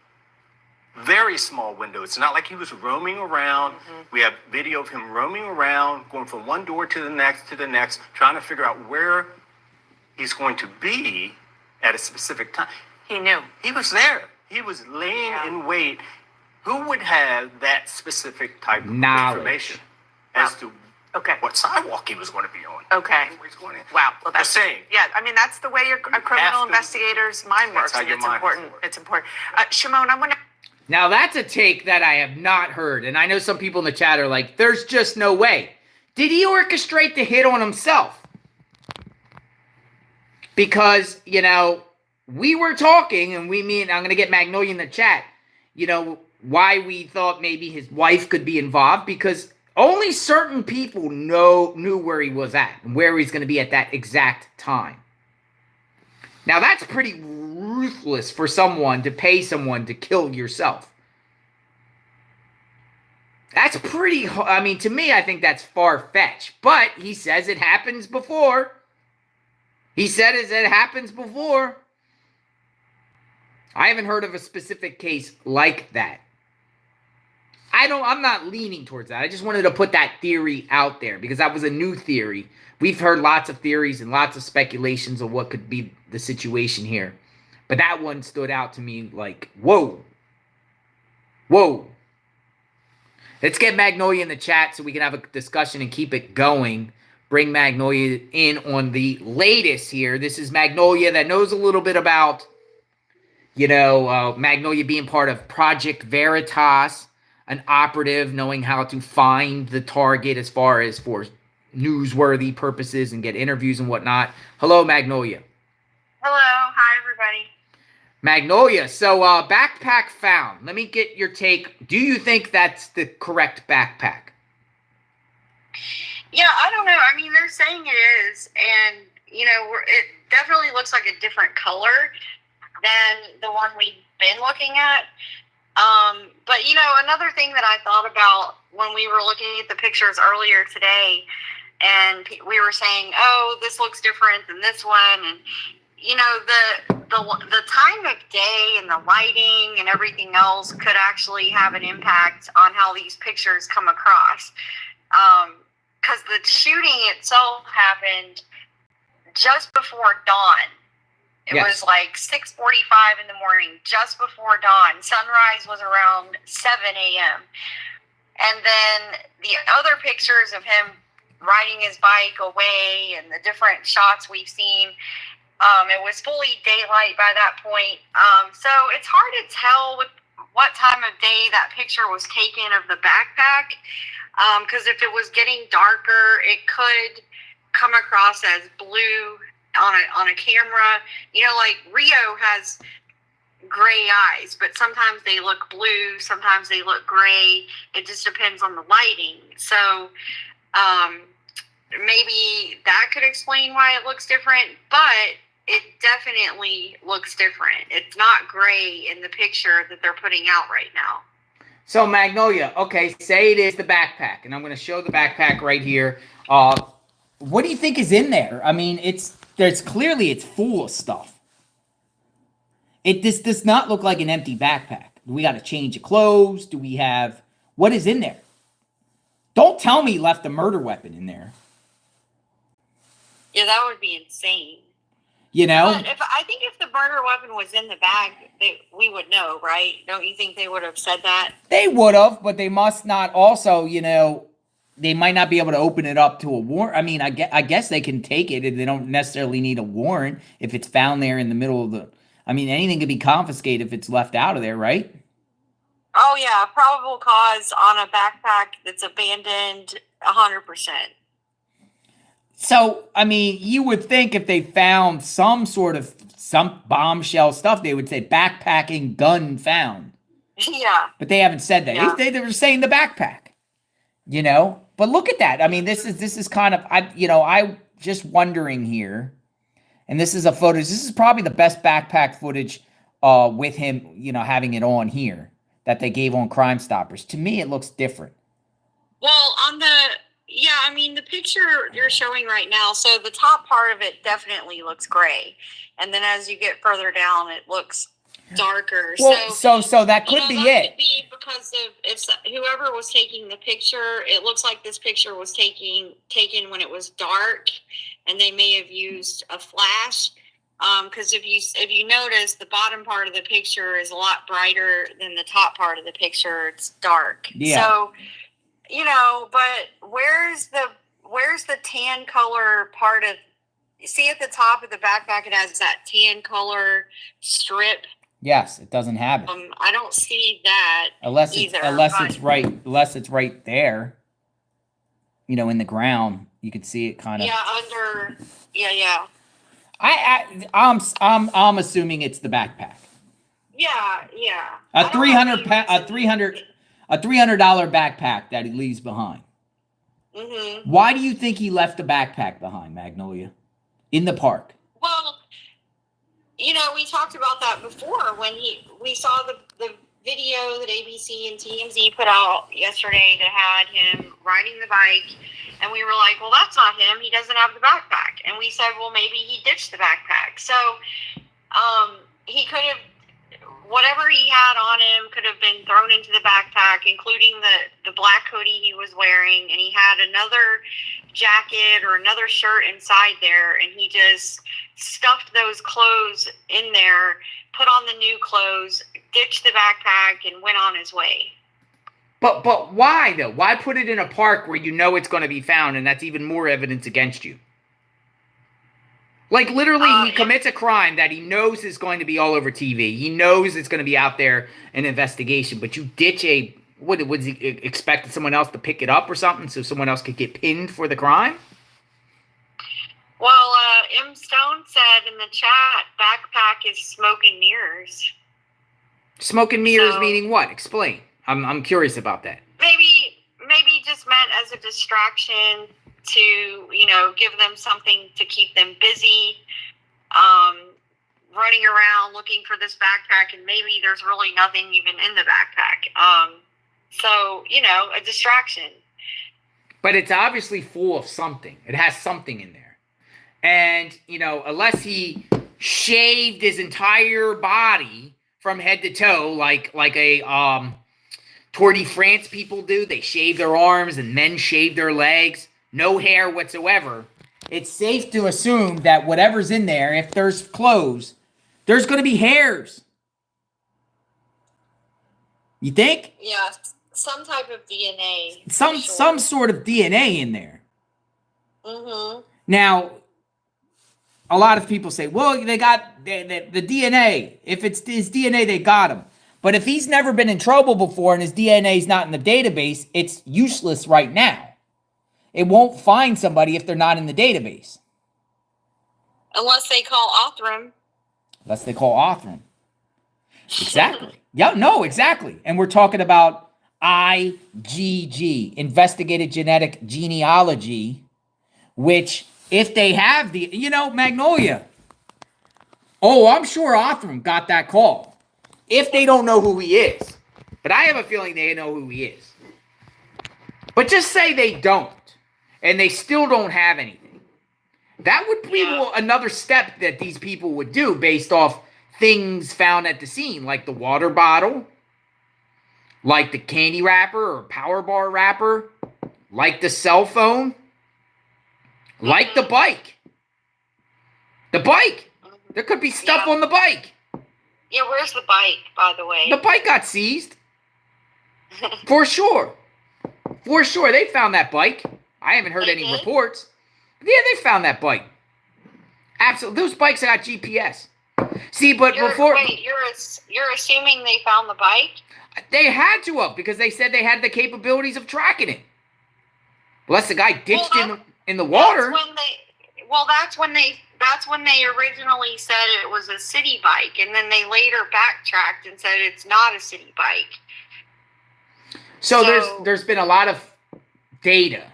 Very small window. It's not like he was roaming around. Mm-hmm. We have video of him roaming around, going from one door to the next, trying to figure out where he's going to be at a specific time. He knew. He was there. He was laying in wait. Who would have that specific type of Knowledge. information as to what sidewalk he was going to be on? Okay. Where he's going in? Wow. Well, that's Just saying. Yeah, I mean, that's the way a criminal investigator's mind works. how And your it's mind important. works. It's important. Shimon, I want to. Now, that's a take that I have not heard. And I know some people in the chat are like, there's just no way. Did he orchestrate the hit on himself? Because, you know, we were talking, and I'm going to get Magnolia in the chat, you know, why we thought maybe his wife could be involved, because only certain people knew where he was at and where he's going to be at that exact time. Now, that's pretty ruthless for someone to pay someone to kill yourself. That's pretty, I mean, to me, I think that's far-fetched. But he says it happens before. He said it happens before. I haven't heard of a specific case like that. I'm not leaning towards that. I just wanted to put that theory out there because that was a new theory. We've heard lots of theories and lots of speculations of what could be the situation here. But that one stood out to me like, whoa. Whoa. Let's get Magnolia in the chat so we can have a discussion and keep it going. Bring Magnolia in on the latest here. This is Magnolia that knows a little bit about, you know, Magnolia being part of Project Veritas, an operative knowing how to find the target as far as for newsworthy purposes and get interviews and whatnot. Hello, Magnolia. Hello. Hi, everybody. Magnolia, so backpack found. Let me get your take. Do you think that's the correct backpack? Yeah, I don't know. I mean, they're saying it is, and, you know, it definitely looks like a different color than the one we've been looking at. But, you know, another thing that I thought about when we were looking at the pictures earlier today, and we were saying, oh, this looks different than this one, and, you know, the time of day and the lighting and everything else could actually have an impact on how these pictures come across. Because the shooting itself happened just before dawn. It was like 6:45 in the morning, just before dawn. Sunrise was around 7 a.m. And then the other pictures of him riding his bike away and the different shots we've seen, it was fully daylight by that point. So it's hard to tell what time of day that picture was taken of the backpack. Because if it was getting darker, it could come across as blue on a camera. You know, like Rio has gray eyes, but sometimes they look blue, sometimes they look gray. It just depends on the lighting. So maybe that could explain why it looks different, but it definitely looks different. It's not gray in the picture that they're putting out right now. So, Magnolia, okay, say it is the backpack, and I'm going to show the backpack right here. What do you think is in there? I mean, it's clearly full of stuff. This does not look like an empty backpack. Do we got to change of clothes? Do we have... What is in there? Don't tell me he left a murder weapon in there. Yeah, that would be insane. You know? But I think if the murder weapon was in the bag, we would know, right? Don't you think they would have said that? They would have, but they must not also, you know, they might not be able to open it up to a warrant. I mean, I guess they can take it and they don't necessarily need a warrant if it's found there in the middle of the... I mean, anything could be confiscated if it's left out of there, right? Oh, yeah. Probable cause on a backpack that's abandoned 100%. So, I mean, you would think if they found some bombshell stuff, they would say backpacking gun found. Yeah. But they haven't said that. Yeah. They were saying the backpack, you know? But look at that. I mean, this is kind of, I just wondering here, and this is a footage. This is probably the best backpack footage with him, you know, having it on here that they gave on Crime Stoppers. To me, it looks different. Well, I mean, the picture you're showing right now, so the top part of it definitely looks gray. And then as you get further down, it looks darker. Well, so that could be it. Could be because of if whoever was taking the picture, it looks like this picture was taken when it was dark. and they may have used a flash. Because if you notice, the bottom part of the picture is a lot brighter than the top part of the picture. It's dark. Yeah. So, but where's the tan color part of? See at the top of the backpack, it has that tan color strip. Yes, it doesn't have it. I don't see that unless either. It's right there. In the ground, you could see it kind of. Yeah, under. Yeah. I'm assuming it's the backpack. Yeah. A $300 backpack that he leaves behind. Mm-hmm. Why do you think he left the backpack behind, Magnolia, in the park? Well, we talked about that before when we saw the video that ABC and TMZ put out yesterday that had him riding the bike, and we were like, well, that's not him. He doesn't have the backpack. And we said, well, maybe he ditched the backpack. So he could have, whatever he had on him could have been thrown into the backpack, including the black hoodie he was wearing, and he had another jacket or another shirt inside there, and he just stuffed those clothes in there, put on the new clothes, ditched the backpack, and went on his way. But why, though? Why put it in a park where it's going to be found, and that's even more evidence against you? Like, literally, he commits a crime that he knows is going to be all over TV. He knows it's going to be out there in investigation, but you ditch was he expecting someone else to pick it up or something so someone else could get pinned for the crime? Well, M. Stone said in the chat, backpack is smoke and mirrors. Smoke and mirrors meaning what? Explain. I'm curious about that. Maybe just meant as a distraction to, give them something to keep them busy, running around looking for this backpack, and maybe there's really nothing even in the backpack. So, a distraction. But it's obviously full of something. It has something in there. And, unless he shaved his entire body from head to toe, like a Tour de France people do, they shave their arms and men shave their legs, no hair whatsoever, it's safe to assume that whatever's in there, if there's clothes, there's going to be hairs. You think? Yeah, some type of DNA. Some sort of DNA in there. Mm-hmm. Now, a lot of people say, well, they got the DNA. If it's his DNA, they got him. But if he's never been in trouble before and his DNA is not in the database, it's useless right now. It won't find somebody if they're not in the database. Unless they call Othram. Exactly. Yeah, no, exactly. And we're talking about IgG, Investigated Genetic Genealogy, which if they have Magnolia. Oh, I'm sure Othram got that call. If they don't know who he is. But I have a feeling they know who he is. But just say they don't. And they still don't have anything. That would be another step that these people would do based off things found at the scene. Like the water bottle. Like the candy wrapper or power bar wrapper. Like the cell phone. Like the bike. The bike. There could be stuff on the bike. Yeah, where's the bike, by the way? The bike got seized. For sure. For sure. They found that bike. I haven't heard any reports. Yeah, they found that bike. Absolutely. Those bikes got GPS. See, but you're assuming they found the bike? They had to have, because they said they had the capabilities of tracking it. Unless the guy ditched in the water. That's when they originally said it was a city bike, and then they later backtracked and said it's not a city bike. So there's been a lot of data.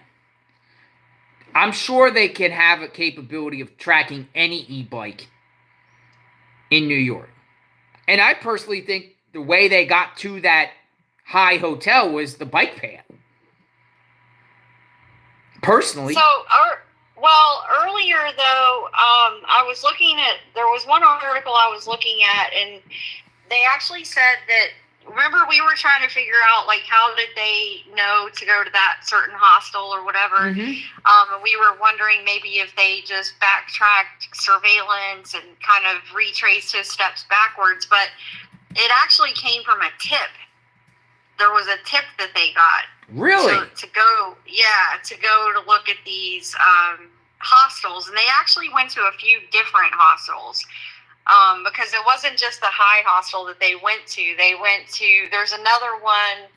I'm sure they can have a capability of tracking any e-bike in New York. And I personally think the way they got to that high hotel was the bike path. Personally. Earlier though, I was there was one article I was looking at, and they actually said that remember we were trying to figure out, like, how did they know to go to that certain hostel or whatever? And we were wondering maybe if they just backtracked surveillance and kind of retraced his steps backwards. But it actually came from a tip. There was a tip that they got. Really? To go to look at these hostels. And they actually went to a few different hostels. Because it wasn't just the high hostel that they went to. There's another one,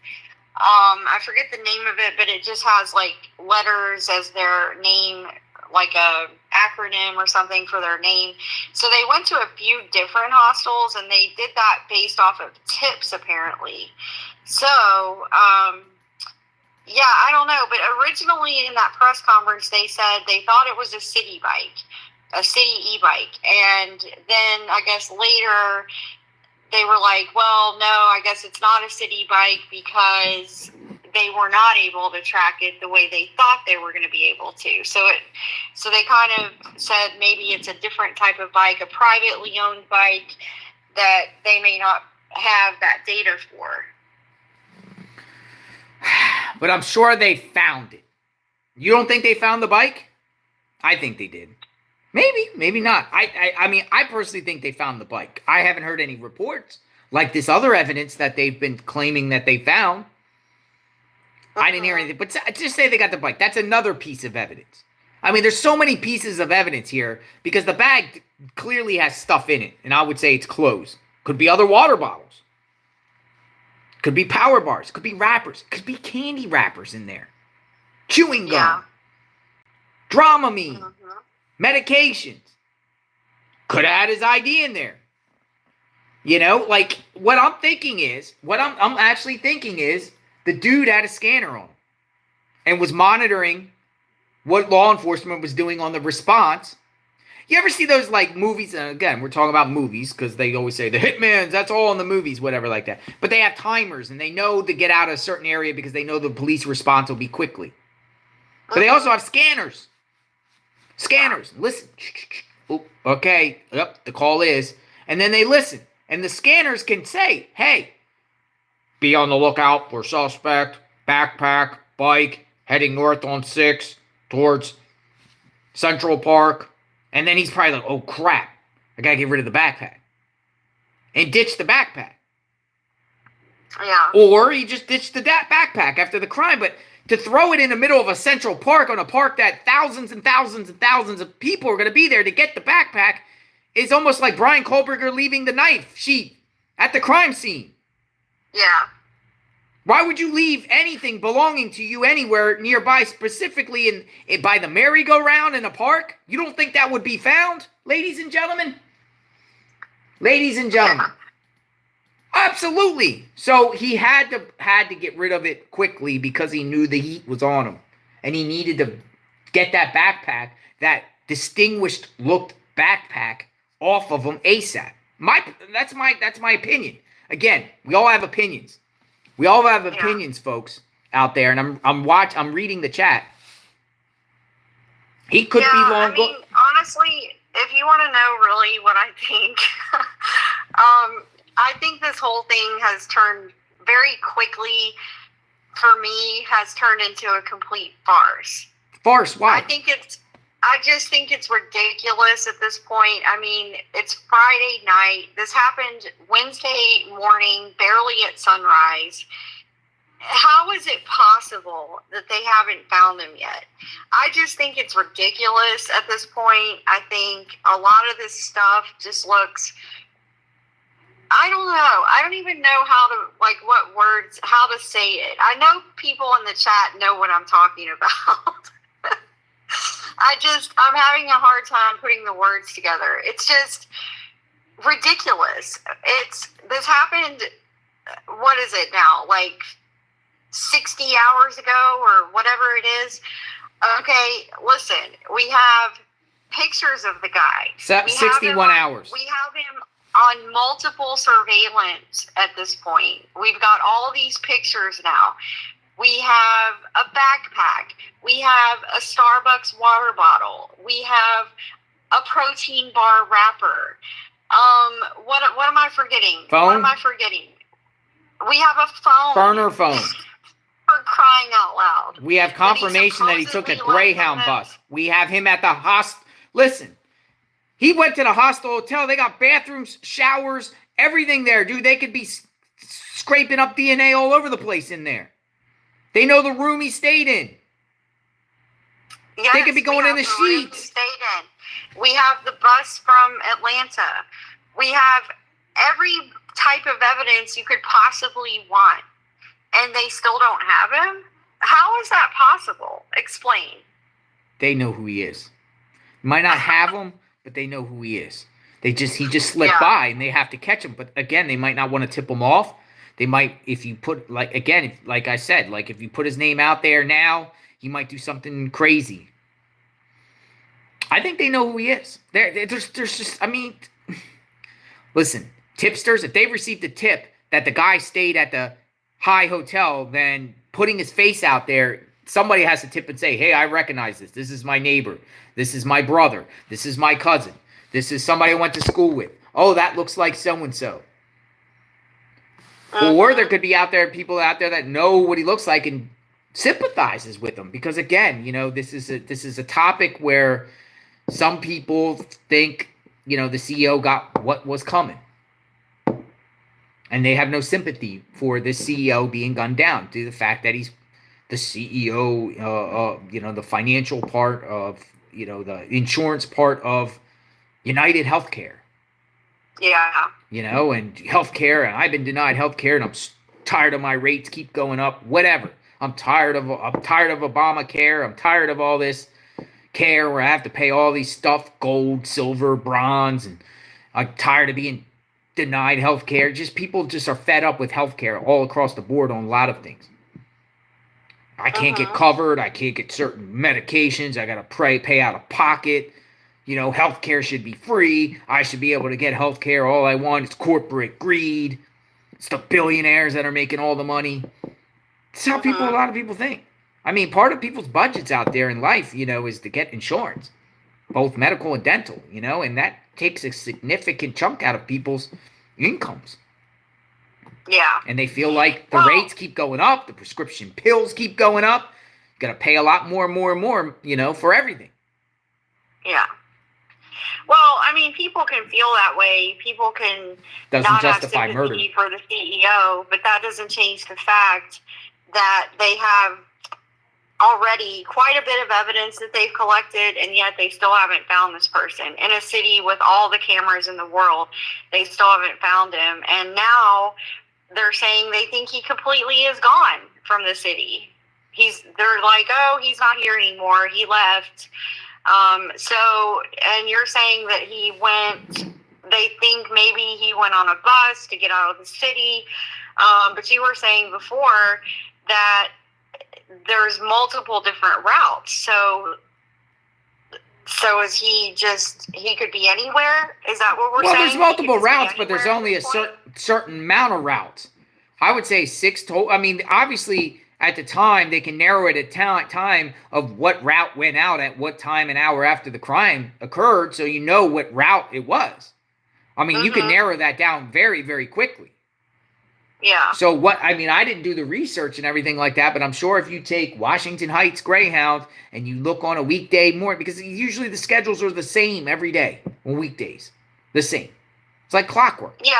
I forget the name of it, but it just has like letters as their name, like a acronym or something for their name. So they went to a few different hostels, and they did that based off of tips, apparently. So, yeah, I don't know. But originally in that press conference, they said they thought it was a city bike. A city e-bike. And then I guess later they were like, well, no, I guess it's not a city bike because they were not able to track it the way they thought they were going to be able to. So they kind of said maybe it's a different type of bike, a privately owned bike that they may not have that data for. But I'm sure they found it. You don't think they found the bike? I think they did. Maybe not. I mean, I personally think they found the bike. I haven't heard any reports like this other evidence that they've been claiming that they found. I didn't hear anything, but just say they got the bike. That's another piece of evidence. I mean, there's so many pieces of evidence here because the bag clearly has stuff in it, and I would say it's clothes. Could be other water bottles. Could be power bars. Could be wrappers. Could be candy wrappers in there. Chewing gum. Dramamine. Medications. Could have had his ID in there. You know, like what I'm actually thinking is the dude had a scanner on him and was monitoring what law enforcement was doing on the response. You ever see those like movies? And again, we're talking about movies because they always say the hitmans, that's all in the movies, whatever like that. But they have timers and they know to get out of a certain area because they know the police response will be quickly. But they also have scanners. Listen. Oh, okay. Yep, the call is. And then they listen. And the scanners can say, hey, be on the lookout for suspect, backpack, bike, heading north on 6 towards Central Park. And then he's probably like, oh, crap. I got to get rid of the backpack. And ditch the backpack. Yeah. Or he just ditched the backpack after the crime. But to throw it in the middle of a Central Park on a park that thousands and thousands and thousands of people are going to be there to get the backpack is almost like Brian Kohlberger leaving the knife sheath at the crime scene. Yeah. Why would you leave anything belonging to you anywhere nearby, specifically by the merry-go-round in a park? You don't think that would be found, ladies and gentlemen? Ladies and gentlemen. Absolutely. So he had to get rid of it quickly because he knew the heat was on him. And he needed to get that backpack, that distinguished looked backpack, off of him ASAP. That's my opinion. Again, we all have opinions. We all have opinions, folks, out there. And I'm reading the chat. He could be long I mean, honestly, if you want to know really what I think, I think this whole thing has turned very quickly, for me, has turned into a complete farce. Farce? Why? I just think it's ridiculous at this point. I mean, it's Friday night. This happened Wednesday morning, barely at sunrise. How is it possible that they haven't found them yet? I just think it's ridiculous at this point. I think a lot of this stuff just looks... I don't know. I don't even know how to say it. I know people in the chat know what I'm talking about. I'm having a hard time putting the words together. It's just ridiculous. This happened, what is it now? Like 60 hours ago or whatever it is. Okay, listen, we have pictures of the guy. 61 hours. We have him on multiple surveillance at this point. We've got all of these pictures now. We have a backpack. We have a Starbucks water bottle. We have a protein bar wrapper. What am I forgetting? Phone? What am I forgetting? We have a phone. Burner phone. For crying out loud. We have confirmation that he took a Greyhound bus. We have him at the hostel. Listen, he went to the hostel hotel. They got bathrooms, showers, everything there, dude. They could be scraping up DNA all over the place in there. They know the room he stayed in. Yes, they could be going in the sheets. We have the bus from Atlanta. We have every type of evidence you could possibly want. And they still don't have him? How is that possible? Explain. They know who he is. Might not have him, but they know who he is. He just slipped by, and they have to catch him. But again, they might not want to tip him off. They might, if you put, like I said, like if you put his name out there now, he might do something crazy. I think they know who he is. There's just, I mean, listen, tipsters, if they received a tip that the guy stayed at the high hotel, then putting his face out there, somebody has to tip and say, hey, I recognize this. This is my neighbor. This is my brother. This is my cousin. This is somebody I went to school with. Oh, that looks like so-and-so. Or there could be people out there that know what he looks like and sympathizes with him. Because again, this is a topic where some people think, the CEO got what was coming. And they have no sympathy for this CEO being gunned down due to the fact that he's the CEO, the financial part of, the insurance part of Unitedhealthcare. Yeah. And healthcare, and I've been denied healthcare, and I'm tired of my rates keep going up. Whatever. I'm tired of Obamacare. I'm tired of all this care where I have to pay all these stuff, gold, silver, bronze, and I'm tired of being denied health care. People are fed up with health care all across the board on a lot of things. I can't get covered. I can't get certain medications. I got to pay out of pocket. Health care should be free. I should be able to get health care. All I want is corporate greed. It's the billionaires that are making all the money. It's how a lot of people think. I mean, part of people's budgets out there in life, is to get insurance, both medical and dental, and that takes a significant chunk out of people's incomes. Yeah. And they feel like the rates keep going up, the prescription pills keep going up. You got to pay a lot more and more and more, for everything. Yeah. Well, I mean, people can feel that way. People can not justify have sympathy for the CEO, but that doesn't change the fact that they have already quite a bit of evidence that they've collected, and yet they still haven't found this person. In a city with all the cameras in the world, they still haven't found him. And now they're saying they think he completely is gone from the city. They're like, oh, he's not here anymore. He left. And you're saying that they think maybe he went on a bus to get out of the city. But you were saying before that there's multiple different routes. So is he could be anywhere? Is that what we're saying? Well, there's multiple routes, but there's only a certain amount of routes. I would say 6 total. I mean, obviously, at the time, they can narrow it at time of what route went out at what time an hour after the crime occurred, so you know what route it was. I mean, you can narrow that down very, very quickly. Yeah. So I didn't do the research and everything like that, but I'm sure if you take Washington Heights Greyhound and you look on a weekday morning, because usually the schedules are the same every day on weekdays, the same. It's like clockwork. Yeah.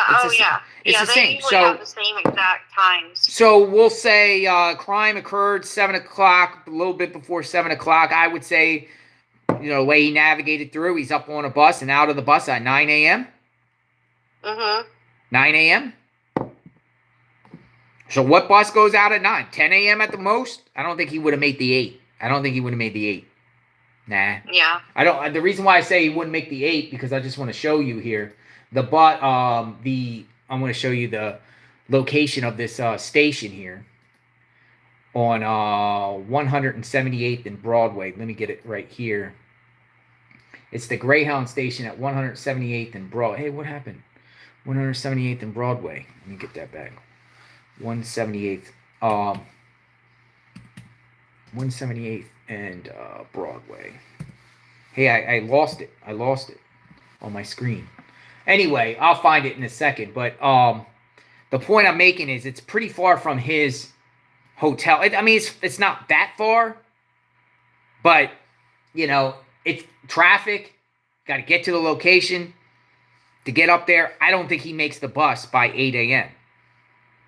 It's the same. Usually have the same exact times. So we'll say crime occurred 7 o'clock, a little bit before 7 o'clock. I would say, the way he navigated through, he's up on a bus and out of the bus at 9 a.m. 9 a.m. So what bus goes out at 9? 10 a.m. at the most? I don't think he would have made the 8. Nah. Yeah. The reason why I say he wouldn't make the 8, because I just want to show you here. I'm going to show you the location of this station here on 178th and Broadway. Let me get it right here. It's the Greyhound station at 178th and Broadway. Hey, what happened? 178th and Broadway. Let me get that back. 178th. 178th and Broadway. Hey, I lost it. I lost it on my screen. Anyway, I'll find it in a second. But the the point I'm making is it's pretty far from his hotel. I mean, it's not that far, but, you know, it's traffic. Got to get to the location to get up there. I don't think he makes the bus by 8 a.m.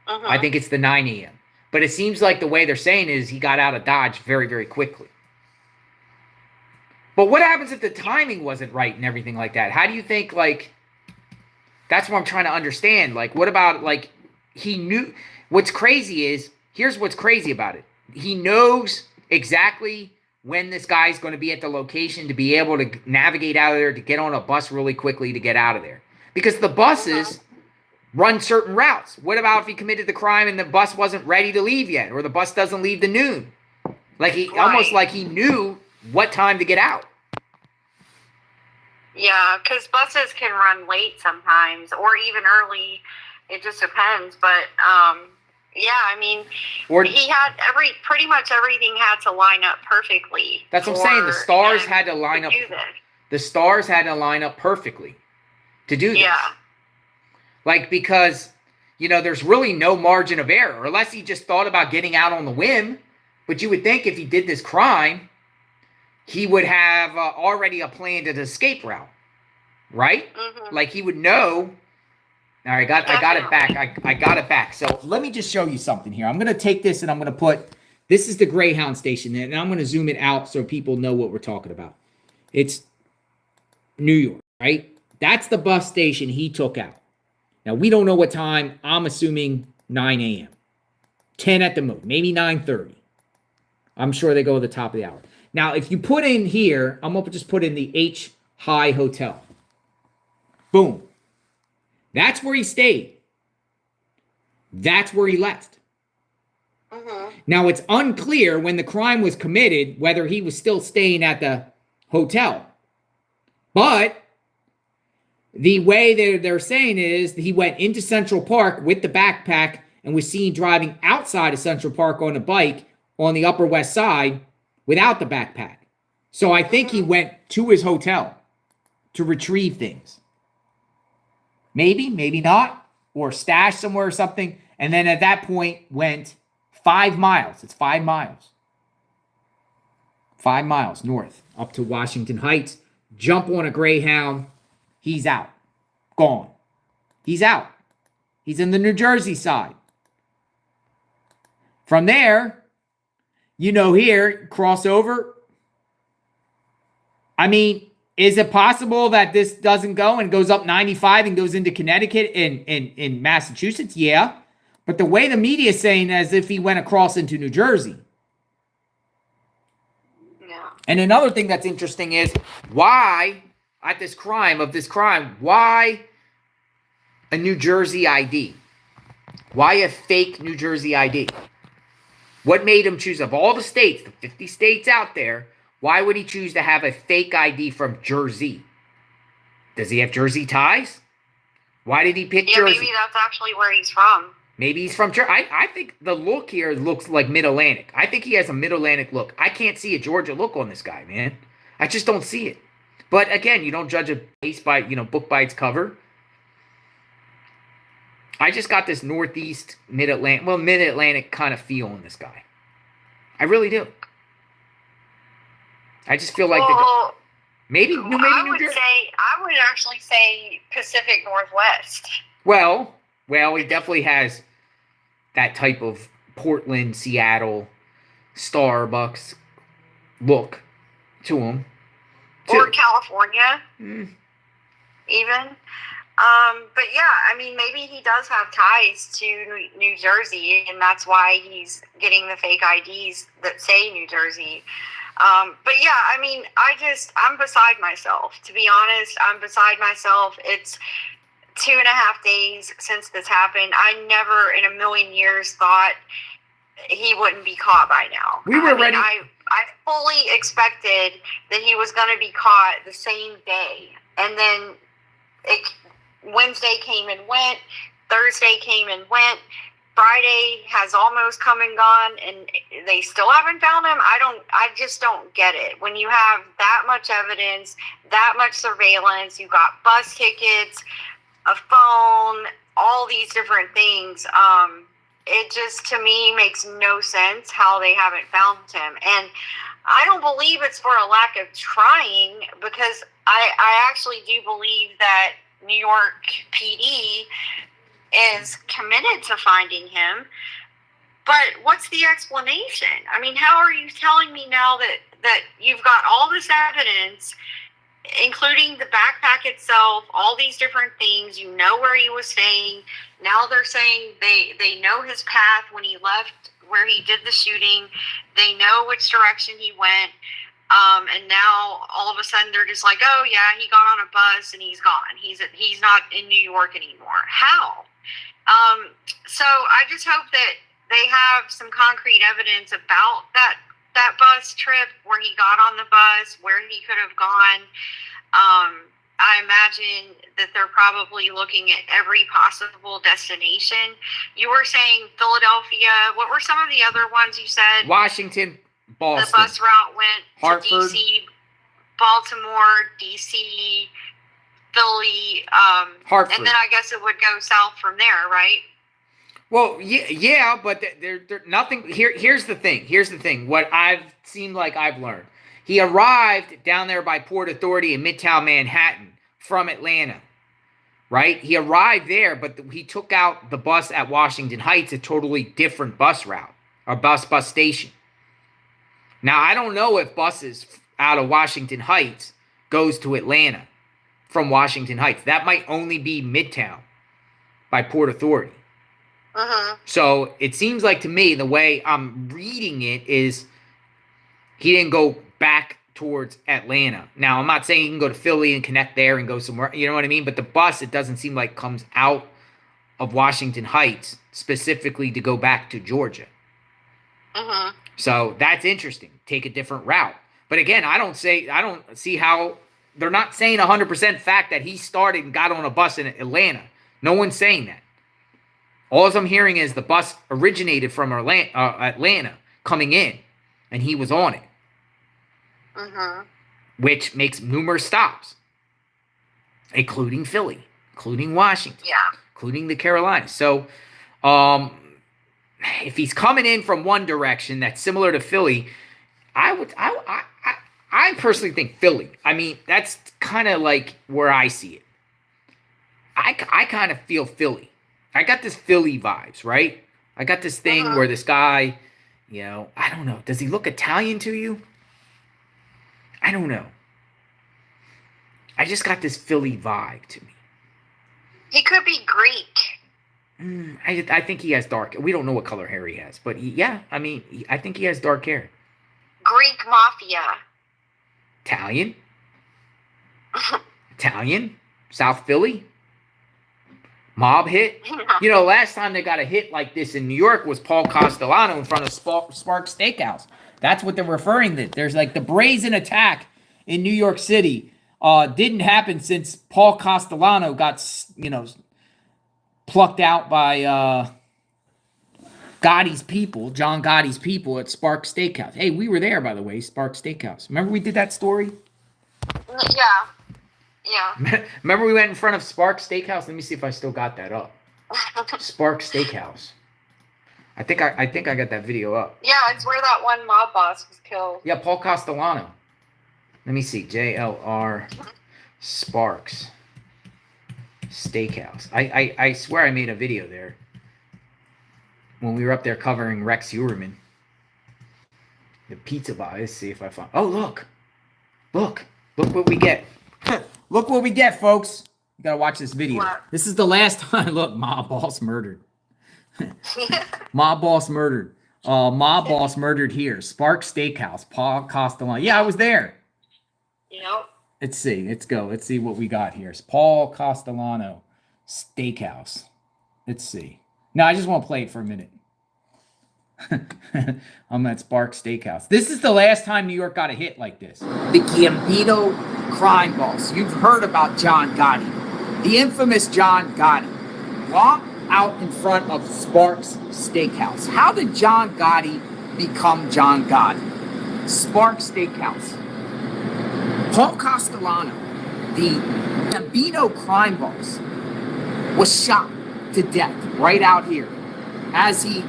I think it's the 9 a.m. But it seems like the way they're saying is he got out of Dodge very, very quickly. But what happens if the timing wasn't right and everything like that? How do you think, like, that's what I'm trying to understand. Like, what about, like, he knew, what's crazy is, here's what's crazy about it. He knows exactly when this guy's going to be at the location to be able to navigate out of there, to get on a bus really quickly to get out of there. Because the buses run certain routes. What about if he committed the crime and the bus wasn't ready to leave yet, or the bus doesn't leave to noon? Like, he almost like he knew what time to get out. Yeah, because buses can run late sometimes, or even early. It just depends. But yeah, I mean, he had pretty much everything had to line up perfectly. That's what I'm saying. The stars had to line up. The stars had to line up perfectly to do this. Yeah. Like, because, you know, there's really no margin of error, unless he just thought about getting out on the whim. But you would think if he did this crime, he would have already a planned an escape route, right? Like, he would know. All right, I got it back. I got it back. So let me just show you something here. I'm going to take this and I'm going to put, this is the Greyhound station, and I'm going to zoom it out so people know what we're talking about. It's New York, right? That's the bus station he took out. Now, we don't know what time. I'm assuming 9 a.m. 10 at the most, maybe 9:30. I'm sure they go to the top of the hour. Now, if you put in here, I'm going to just put in the H High Hotel. Boom. That's where he stayed. That's where he left. Now, it's unclear when the crime was committed whether he was still staying at the hotel. But the way they're saying is that he went into Central Park with the backpack and was seen driving outside of Central Park on a bike on the Upper West Side without the backpack. So I think he went to his hotel to retrieve things. Maybe, maybe not, or stashed somewhere or something. And then at that point went 5 miles. It's 5 miles. 5 miles north up to Washington Heights. Jump on a Greyhound. He's out. Gone. He's out. He's in the New Jersey side. From there, you know, here, crossover. I mean, is it possible that this doesn't go and goes up 95 and goes into Connecticut and in Massachusetts? Yeah. But the way the media is saying as if he went across into New Jersey. Yeah. And another thing that's interesting is why at this crime, why a New Jersey ID? Why a fake New Jersey ID? What made him choose, of all the states, the 50 states out there, why would he choose to have a fake ID from Jersey? Does he have Jersey ties? Why did he pick Jersey? Maybe that's actually where he's from. Maybe he's from Jersey. I think the look here looks like Mid-Atlantic. I think he has a Mid-Atlantic look. I can't see a Georgia look on this guy, man. I just don't see it. But again, you don't judge a case by, book by its cover. I just got this Northeast, Mid-Atlantic kind of feel in this guy. I really do. I just feel like maybe New Jersey. I would actually say Pacific Northwest. Well, he definitely has that type of Portland, Seattle, Starbucks look to him. Or California, even. But yeah, I mean, maybe he does have ties to New Jersey, and that's why he's getting the fake IDs that say New Jersey. But yeah, I mean, I'm beside myself. To be honest, I'm beside myself. It's 2.5 days since this happened. I never in a million years thought he wouldn't be caught by now. We were ready. I fully expected that he was going to be caught the same day. And then Wednesday came and went. Thursday came and went. Friday has almost come and gone, and they still haven't found him. I just don't get it. When you have that much evidence, that much surveillance, you got bus tickets, a phone, all these different things. It just, to me, makes no sense how they haven't found him. And I don't believe it's for a lack of trying, because I actually do believe that New York PD is committed to finding him. But what's the explanation? I mean, how are you telling me now that you've got all this evidence, including the backpack itself, all these different things, you know where he was staying. Now they're saying they know his path when he left where he did the shooting. They know which direction he went. And now all of a sudden they're just like, oh yeah, he got on a bus and he's gone. He's not in New York anymore. How? So I just hope that they have some concrete evidence about that bus trip, where he got on the bus, where he could have gone. I imagine that they're probably looking at every possible destination. You were saying Philadelphia. What were some of the other ones you said? Washington, Boston. The bus route went Hartford, to D.C., Baltimore, D.C., Philly, Hartford. and then I guess it would go south from there, right? Well, yeah, but they're nothing. Here's the thing. What I've seemed like I've learned. He arrived down there by Port Authority in Midtown Manhattan from Atlanta, right? He arrived there, but he took out the bus at Washington Heights, a totally different bus route, or bus station. Now, I don't know if buses out of Washington Heights goes to Atlanta from Washington Heights. That might only be Midtown by Port Authority. So it seems like to me, the way I'm reading it is he didn't go back towards Atlanta. Now, I'm not saying he can go to Philly and connect there and go somewhere, you know what I mean? But the bus, it doesn't seem like comes out of Washington Heights specifically to go back to Georgia. So that's interesting. Take a different route. But again, I don't see how they're not saying 100% fact that he started and got on a bus in Atlanta. No one's saying that. All I'm hearing is the bus originated from Atlanta coming in, and he was on it. Which makes numerous stops, including Philly, including Washington, including the Carolinas. So, if he's coming in from one direction that's similar to Philly, I personally think Philly. I mean, that's kind of like where I see it. I kind of feel Philly. I got this Philly vibes, right? I got this thing where this guy, you know, I don't know. Does he look Italian to you? I don't know. I just got this Philly vibe to me. He could be Greek. I think he has dark. We don't know what color hair he has, but I think he has dark hair. Greek mafia. Italian, South Philly. Mob hit. You know, last time they got a hit like this in New York was Paul Castellano in front of Spark Steakhouse. That's what they're referring to. There's like the brazen attack in New York City didn't happen since Paul Castellano got, plucked out by John Gotti's people at Spark Steakhouse. Hey, we were there, by the way, Spark Steakhouse. Remember we did that story? Yeah. Remember we went in front of Spark Steakhouse? Let me see if I still got that up. Spark Steakhouse. I think I got that video up. Yeah, it's where that one mob boss was killed. Yeah, Paul Castellano. Let me see. JLR Sparks Steakhouse. I swear I made a video there when we were up there covering Rex Uerman. The pizza box. Let's see if I find. Oh, look what we get. Look what we get, folks. You gotta watch this video. What? This is the last time. Look, mob boss murdered. Mob boss murdered. Mob boss murdered here. Spark Steakhouse. Paul Castellano. Yeah, I was there. Yep. Let's see. Let's go. Let's see what we got here. It's Paul Castellano Steakhouse. Let's see. No, I just want to play it for a minute. I'm at Spark Steakhouse. This is the last time New York got a hit like this. The Gambino crime boss. You've heard about John Gotti. The infamous John Gotti. Walked out in front of Sparks Steakhouse. How did John Gotti become John Gotti? Spark Steakhouse. Paul Castellano, the Gambino crime boss, was shot to death right out here as he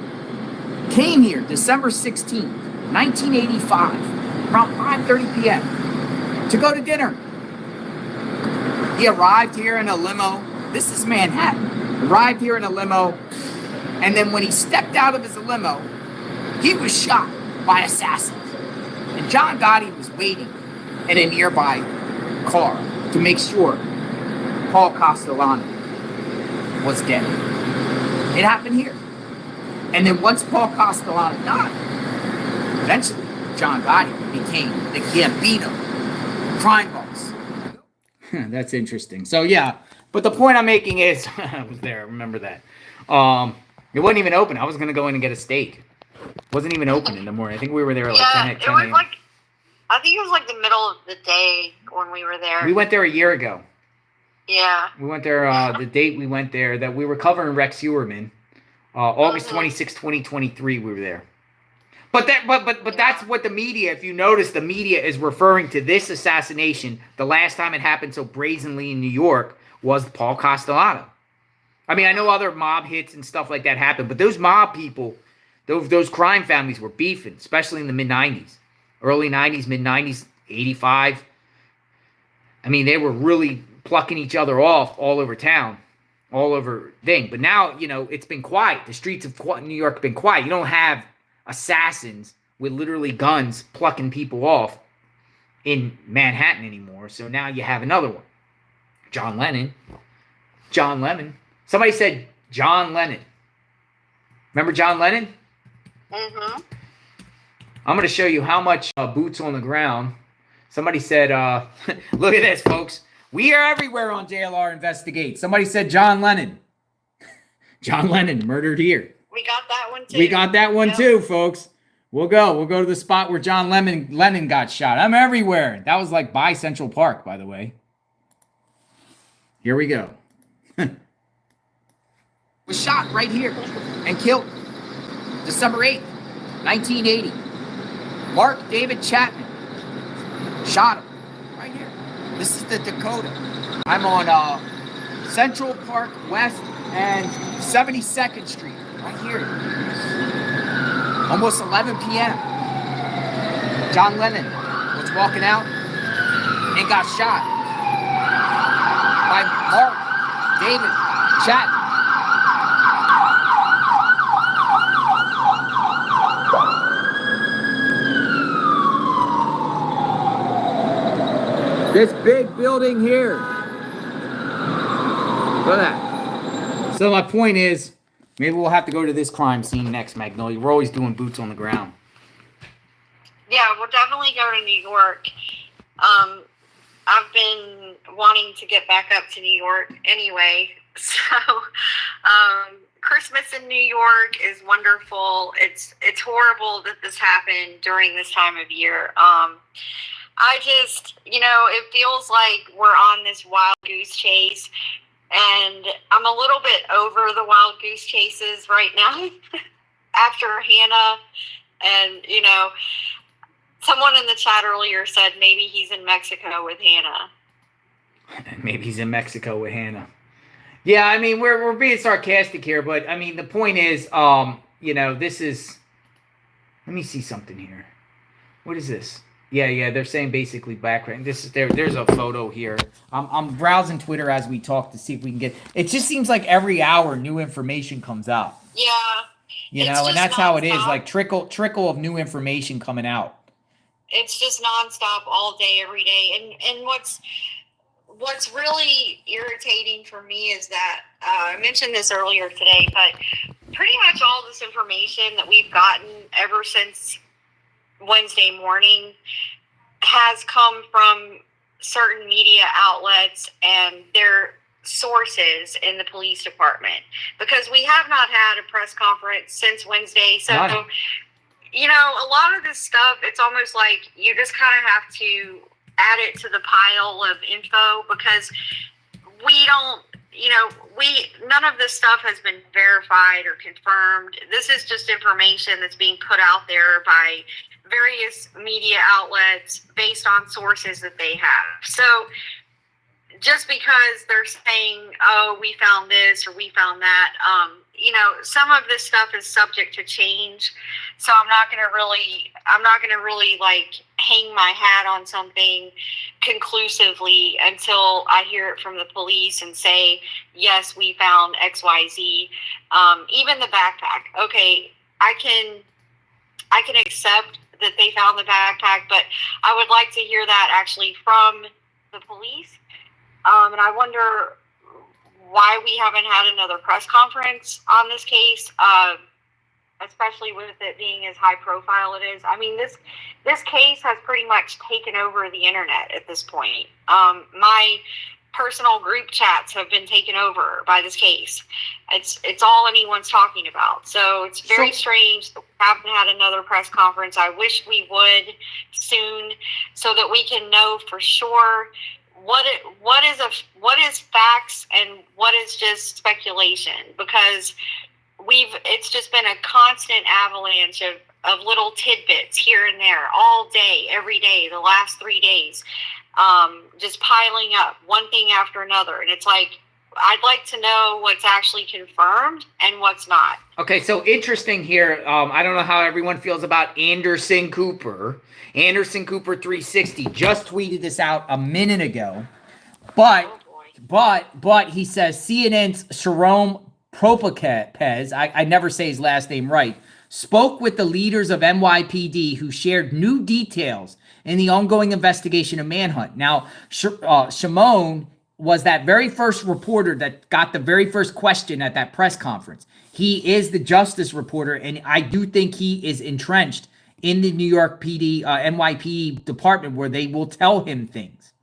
came here December 16th, 1985, around 5:30 p.m. to go to dinner. He arrived here in a limo. This is Manhattan. Arrived here in a limo, and then when he stepped out of his limo, he was shot by assassins. And John Gotti was waiting in a nearby car to make sure Paul Castellano was dead. It happened here. And then once Paul Castellano died, eventually John Gotti became the Gambino crime boss. That's interesting. So yeah, but the point I'm making is, I was there, I remember that. It wasn't even open. I was going to go in and get a steak. It wasn't even open in the morning. I think we were there like 10 a.m. I think it was like the middle of the day when we were there. We went there a year ago. Yeah. We went there, the date we went there, that we were covering Rex Heuermann. August 26, 2023, we were there. But that's what the media, if you notice, the media is referring to this assassination. The last time it happened so brazenly in New York was Paul Castellano. I mean, I know other mob hits and stuff like that happened, but those mob people, those crime families were beefing, especially in the mid-90s. Early 90s, mid-90s, 85. I mean, they were really plucking each other off all over town, all over thing. But now, you know, it's been quiet. The streets of New York have been quiet. You don't have assassins with literally guns plucking people off in Manhattan anymore. So now you have another one. John Lennon. Somebody said John Lennon. Remember John Lennon? Mm-hmm. I'm going to show you how much boots on the ground. Somebody said, look at this, folks. We are everywhere on JLR Investigate. Somebody said John Lennon. John Lennon murdered here. We got that one too. We got that one too, folks. We'll go to the spot where John Lennon got shot. I'm everywhere. That was like by Central Park, by the way. Here we go. Was shot right here and killed December 8th, 1980. Mark David Chapman shot him right here. This is the Dakota. I'm on Central Park West and 72nd Street, right here. Almost 11 p.m. John Lennon was walking out and got shot by Mark David Chapman. This big building here. Look at that. So my point is, maybe we'll have to go to this crime scene next, Magnolia. We're always doing boots on the ground. Yeah, we'll definitely go to New York. I've been wanting to get back up to New York anyway. So Christmas in New York is wonderful. It's horrible that this happened during this time of year. I just, it feels like we're on this wild goose chase, and I'm a little bit over the wild goose chases right now after Hannah. And, someone in the chat earlier said maybe he's in Mexico with Hannah. Maybe he's in Mexico with Hannah. Yeah, I mean, we're being sarcastic here, but, I mean, the point is, this is, let me see something here. What is this? Yeah, they're saying basically background. There's a photo here. I'm browsing Twitter as we talk to see if we can get. It just seems like every hour new information comes out. Yeah. And that's how it is. Like trickle of new information coming out. It's just nonstop all day, every day. And what's really irritating for me is that I mentioned this earlier today, but pretty much all this information that we've gotten ever since Wednesday morning has come from certain media outlets and their sources in the police department, because we have not had a press conference since Wednesday. So, a lot of this stuff, it's almost like you just kind of have to add it to the pile of info, because we don't, none of this stuff has been verified or confirmed. This is just information that's being put out there by various media outlets based on sources that they have. So just because they're saying, oh, we found this or we found that, some of this stuff is subject to change. So I'm not going to really like hang my hat on something conclusively until I hear it from the police and say, yes, we found XYZ. Even the backpack. Okay, I can accept that they found the backpack, but I would like to hear that actually from the police. And I wonder why we haven't had another press conference on this case, especially with it being as high profile it is. I mean, this case has pretty much taken over the internet at this point. My personal group chats have been taken over by this case. It's all anyone's talking about. So it's very strange that we haven't had another press conference. I wish we would soon so that we can know for sure what is facts and what is just speculation, because it's just been a constant avalanche of little tidbits here and there all day, every day, the last 3 days, just piling up one thing after another. And it's like, I'd like to know what's actually confirmed and what's not. Okay, so interesting here. I don't know how everyone feels about Anderson Cooper. Anderson Cooper 360 just tweeted this out a minute ago. But he says CNN's Jerome Propopez, I never say his last name right, spoke with the leaders of NYPD who shared new details in the ongoing investigation of Manhunt. Now, Shimon was that very first reporter that got the very first question at that press conference. He is the justice reporter, and I do think he is entrenched in the New York PD, NYPD department, where they will tell him things.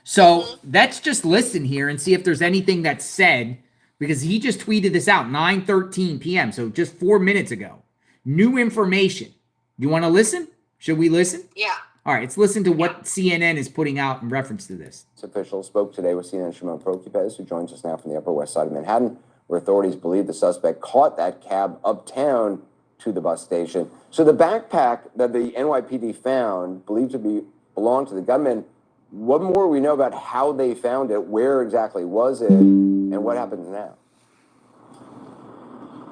So let's just listen here and see if there's anything that's said, because he just tweeted this out 9:13 p.m., so just 4 minutes ago. New information. You want to listen? Should we listen? Yeah. All right, let's listen to what CNN is putting out in reference to this. Officials spoke today with CNN Shimon Propopez, who joins us now from the Upper West Side of Manhattan, where authorities believe the suspect caught that cab uptown to the bus station. So the backpack that the NYPD found, believed to belong to the gunman, what more do we know about how they found it, where exactly was it, and what happens now?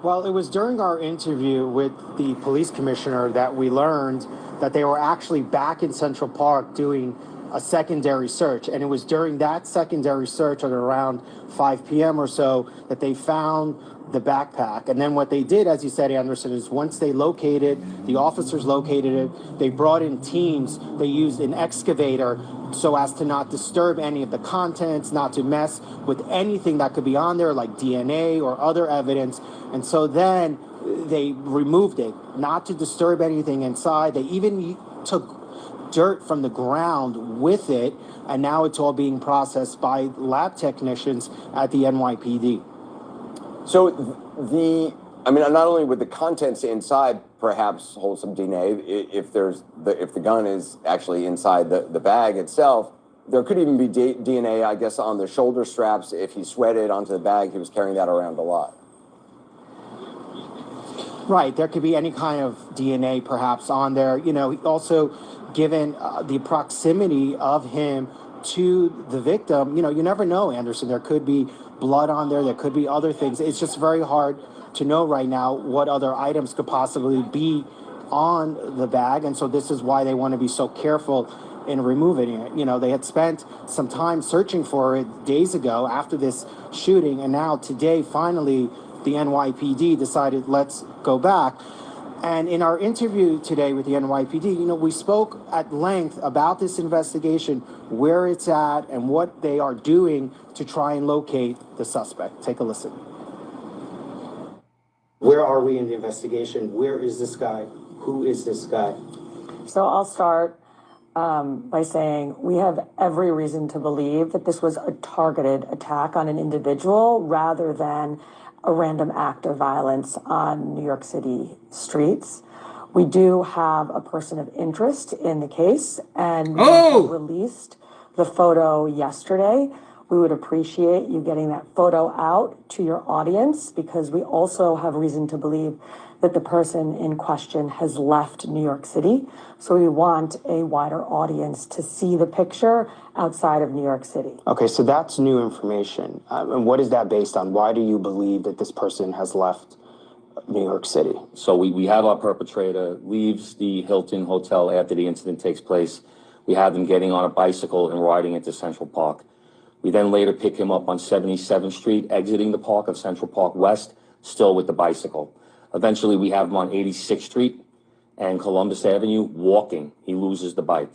Well, it was during our interview with the police commissioner that we learned that they were actually back in Central Park doing a secondary search. And it was during that secondary search at around 5 p.m. or so that they found the backpack. And then what they did, as you said, Anderson, is once they located, the officers located it, they brought in teams. They used an excavator so as to not disturb any of the contents, not to mess with anything that could be on there, like DNA or other evidence. And so then they removed it, not to disturb anything inside. They even took dirt from the ground with it, and now it's all being processed by lab technicians at the NYPD. So not only would the contents inside perhaps hold some DNA, if the gun is actually inside the bag itself, there could even be DNA, I guess, on the shoulder straps. If he sweated onto the bag, he was carrying that around a lot. Right, there could be any kind of DNA perhaps on there. Also, given the proximity of him to the victim, you never know, Anderson. There could be blood on there. There could be other things. It's just very hard to know right now what other items could possibly be on the bag. And so this is why they want to be so careful in removing it. They had spent some time searching for it days ago after this shooting. And now today, finally, the NYPD decided, let's go back. And in our interview today with the NYPD, we spoke at length about this investigation, where it's at, and what they are doing to try and locate the suspect. Take a listen. Where are we in the investigation? Where is this guy? Who is this guy? So I'll start by saying we have every reason to believe that this was a targeted attack on an individual rather than a random act of violence on New York City streets. We do have a person of interest in the case, and we released the photo yesterday. We would appreciate you getting that photo out to your audience, because we also have reason to believe that the person in question has left New York City. So we want a wider audience to see the picture outside of New York City. Okay, so that's new information. And what is that based on? Why do you believe that this person has left New York City? So we have our perpetrator leaves the Hilton Hotel after the incident takes place. We have him getting on a bicycle and riding into Central Park. We then later pick him up on 77th Street, exiting the park of Central Park West, still with the bicycle. Eventually, we have him on 86th Street and Columbus Avenue walking. He loses the bike.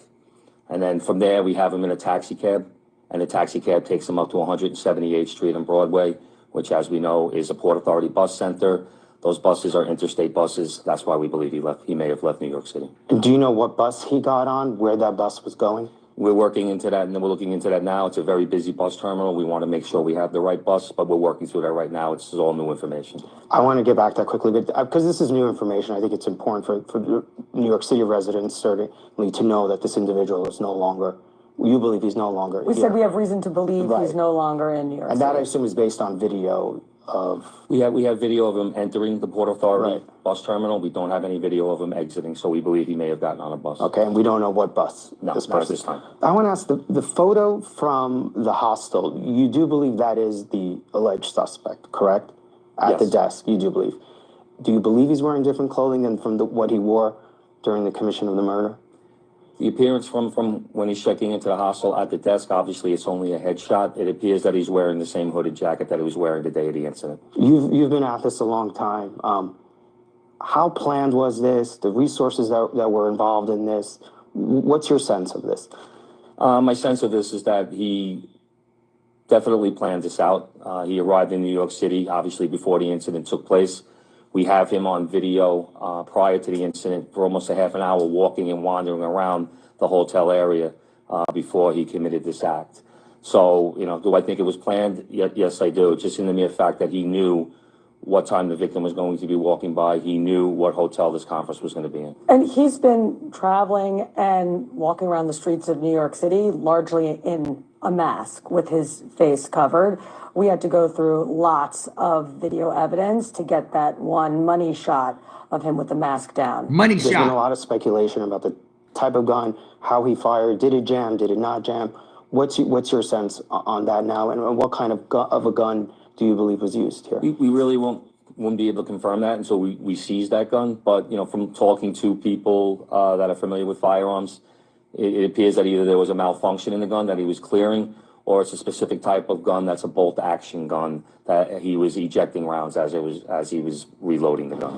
And then from there, we have him in a taxi cab, and the taxi cab takes him up to 178th Street and Broadway, which, as we know, is a Port Authority bus center. Those buses are interstate buses. That's why we believe he may have left New York City. And do you know what bus he got on, where that bus was going? We're working into that, and we're looking into that now. It's a very busy bus terminal. We want to make sure we have the right bus, but we're working through that right now. It's all new information. I want to get back to that quickly, but because this is new information, I think it's important for the New York City residents certainly to know that this individual is no longer, you believe he's no longer We here. said we have reason to believe he's no longer in New York And City. that, I assume, is based on video of... We have video of him entering the Port Authority bus terminal. We don't have any video of him exiting, so we believe he may have gotten on a bus. Okay, and we don't know what bus this not at person... this time. I want to ask, the photo from the hostel, you do believe that is the alleged suspect, correct? At the desk, you do believe. Do you believe he's wearing different clothing than from what he wore during the commission of the murder? The appearance from when he's checking into the hostel at the desk, obviously it's only a headshot. It appears that he's wearing the same hooded jacket that he was wearing the day of the incident. You've been at this a long time. How planned was this? The resources that were involved in this? What's your sense of this? My sense of this is that he definitely planned this out. He arrived in New York City, obviously, before the incident took place. We have him on video prior to the incident for almost a half an hour walking and wandering around the hotel area before he committed this act. So, do I think it was planned? Yes, I do. Just in the mere fact that he knew what time the victim was going to be walking by. He knew what hotel this conference was going to be in. And he's been traveling and walking around the streets of New York City largely in a mask with his face covered. We had to go through lots of video evidence to get that one money shot of him with the mask down. There's been a lot of speculation about the type of gun, how he fired. Did it jam? Did it not jam? What's your sense on that now? And what kind of a gun do you believe was used here? We really won't be able to confirm that until we seize that gun. But, from talking to people that are familiar with firearms, it appears that either there was a malfunction in the gun that he was clearing, or it's a specific type of gun that's a bolt action gun that he was ejecting rounds as he was reloading the gun.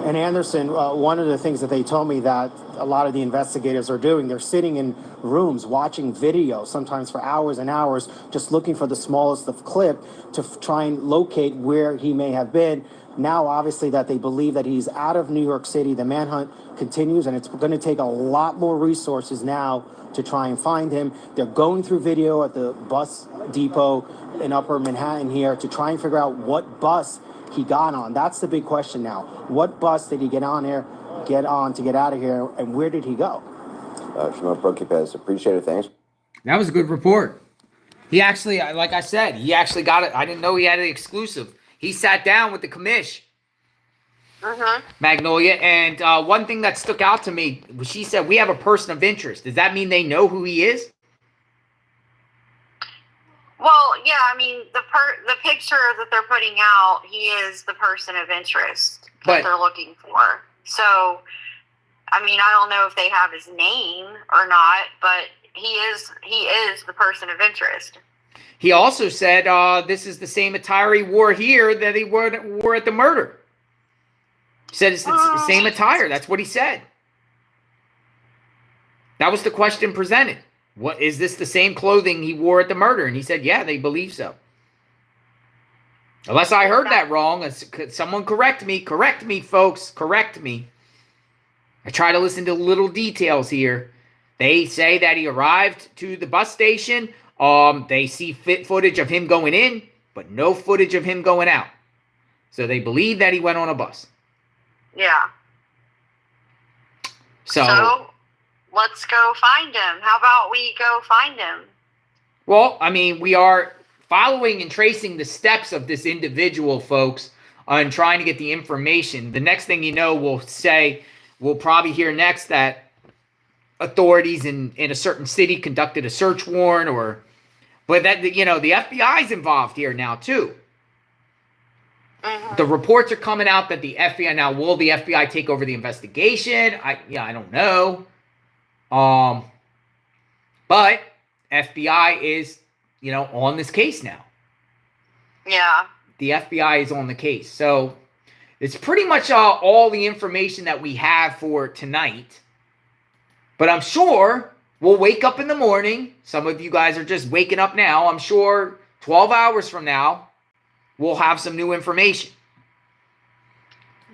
And Anderson, one of the things that they told me that a lot of the investigators are doing, they're sitting in rooms watching video, sometimes for hours and hours, just looking for the smallest of clip to try and locate where he may have been. Now, obviously, that they believe that he's out of New York City, the manhunt continues, and it's going to take a lot more resources now to try and find him. They're going through video at the bus depot in Upper Manhattan here to try and figure out what bus he got on. That's the big question now. What bus did he get on to get out of here, and where did he go? Shimon Prokupez, appreciate it. Thanks. That was a good report. He actually, like I said, he actually got it. I didn't know he had an exclusive. He sat down with the commish, Magnolia, and one thing that stuck out to me, she said, we have a person of interest. Does that mean they know who he is? Well, yeah, I mean, the picture that they're putting out, he is the person of interest that they're looking for. So, I mean, I don't know if they have his name or not, but he is the person of interest. He also said this is the same attire he wore here that he wore at the murder. He said it's the same attire. That's what he said. That was the question presented. What is this the same clothing he wore at the murder? And he said, yeah, they believe so. Unless I heard that wrong. Someone correct me, folks. Correct me. I try to listen to little details here. They say that he arrived to the bus station. They see footage of him going in, but no footage of him going out. So they believe that he went on a bus. Yeah. So let's go find him. How about we go find him? Well, I mean, we are following and tracing the steps of this individual, folks. on trying to get the information. The next thing you know, we'll probably hear next that authorities in a certain city conducted a search warrant, but that, the FBI is involved here now too. The reports are coming out that the FBI now, will the FBI take over the investigation? I don't know. But FBI is, on this case now. Yeah. The FBI is on the case. So it's pretty much all the information that we have for tonight. But I'm sure we'll wake up in the morning. Some of you guys are just waking up now. I'm sure 12 hours from now, we'll have some new information.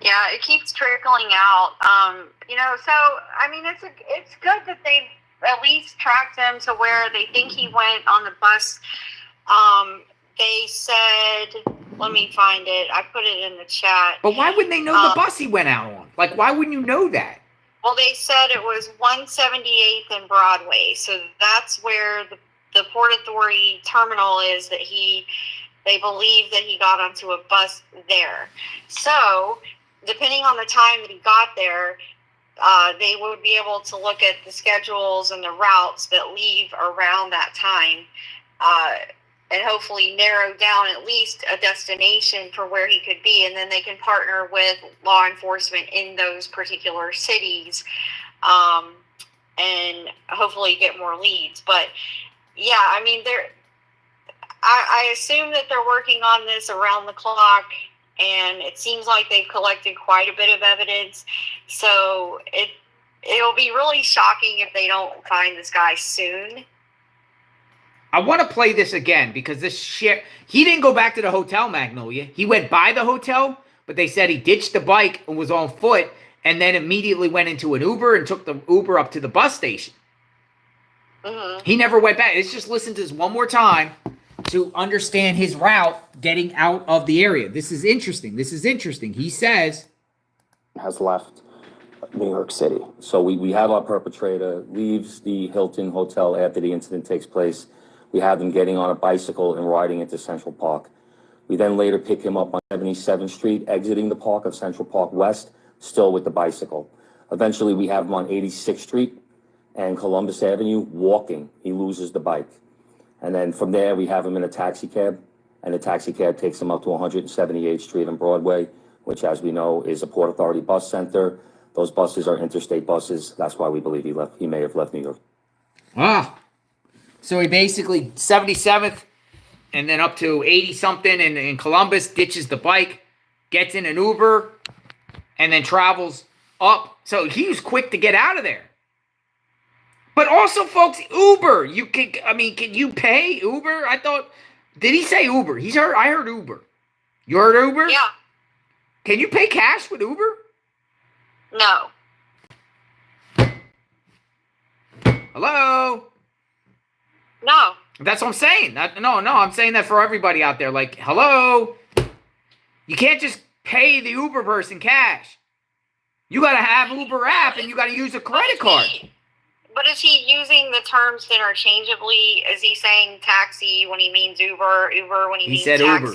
Yeah, it keeps trickling out. So I mean, it's good that they've at least tracked him to where they think he went on the bus. They said, let me find it. I put it in the chat. But why wouldn't they know the bus he went out on? Like, why wouldn't you know that? Well, they said it was 178th and Broadway, so that's where the Port Authority terminal is. They believe that he got onto a bus there. So, depending on the time that he got there, they would be able to look at the schedules and the routes that leave around that time, and hopefully narrow down at least a destination for where he could be, and then they can partner with law enforcement in those particular cities, and hopefully get more leads. But yeah, I mean, I assume that they're working on this around the clock, and it seems like they've collected quite a bit of evidence. So it'll be really shocking if they don't find this guy soon. I want to play this again because he didn't go back to the hotel, Magnolia. He went by the hotel, but they said he ditched the bike and was on foot and then immediately went into an Uber and took the Uber up to the bus station. Mm-hmm. He never went back. Let's just listen to this one more time to understand his route getting out of the area. This is interesting. He says, has left New York City. So we have our perpetrator leaves the Hilton Hotel after the incident takes place. We have them getting on a bicycle and riding into Central Park. We then later pick him up on 77th Street, exiting the park of Central Park West, still with the bicycle. Eventually, we have him on 86th Street and Columbus Avenue, walking. He loses the bike. And then from there, we have him in a taxi cab, and the taxi cab takes him up to 178th Street and Broadway, which, as we know, is a Port Authority bus center. Those buses are interstate buses. That's why we believe he may have left New York. So he basically 77th and then up to 80-something in Columbus, ditches the bike, gets in an Uber, and then travels up. So he was quick to get out of there. But also, folks, Uber. Can you pay Uber? Did he say Uber? I heard Uber. You heard Uber? Yeah. Can you pay cash with Uber? No. Hello? No. That's what I'm saying. No, I'm saying that for everybody out there. Like, hello? You can't just pay the Uber person cash. You got to have Uber app, and you got to use a credit card. But is he using the terms interchangeably? Is he saying taxi when he means Uber when he means taxi? Uber.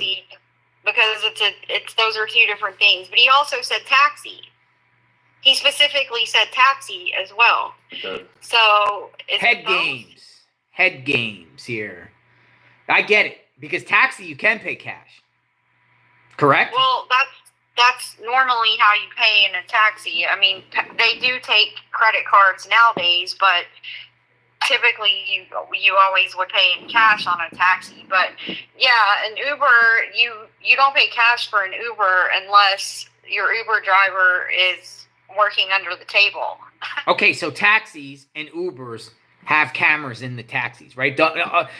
Because it's those are two different things. But he also said taxi. He specifically said taxi as well. Okay. So it's Head games here. I get it, because taxi you can pay cash. Correct? Well, that's normally how you pay in a taxi. I mean, they do take credit cards nowadays, but typically you always would pay in cash on a taxi. But yeah, an Uber, you don't pay cash for an Uber unless your Uber driver is working under the table. Okay, so taxis and Ubers have cameras in the taxis, right?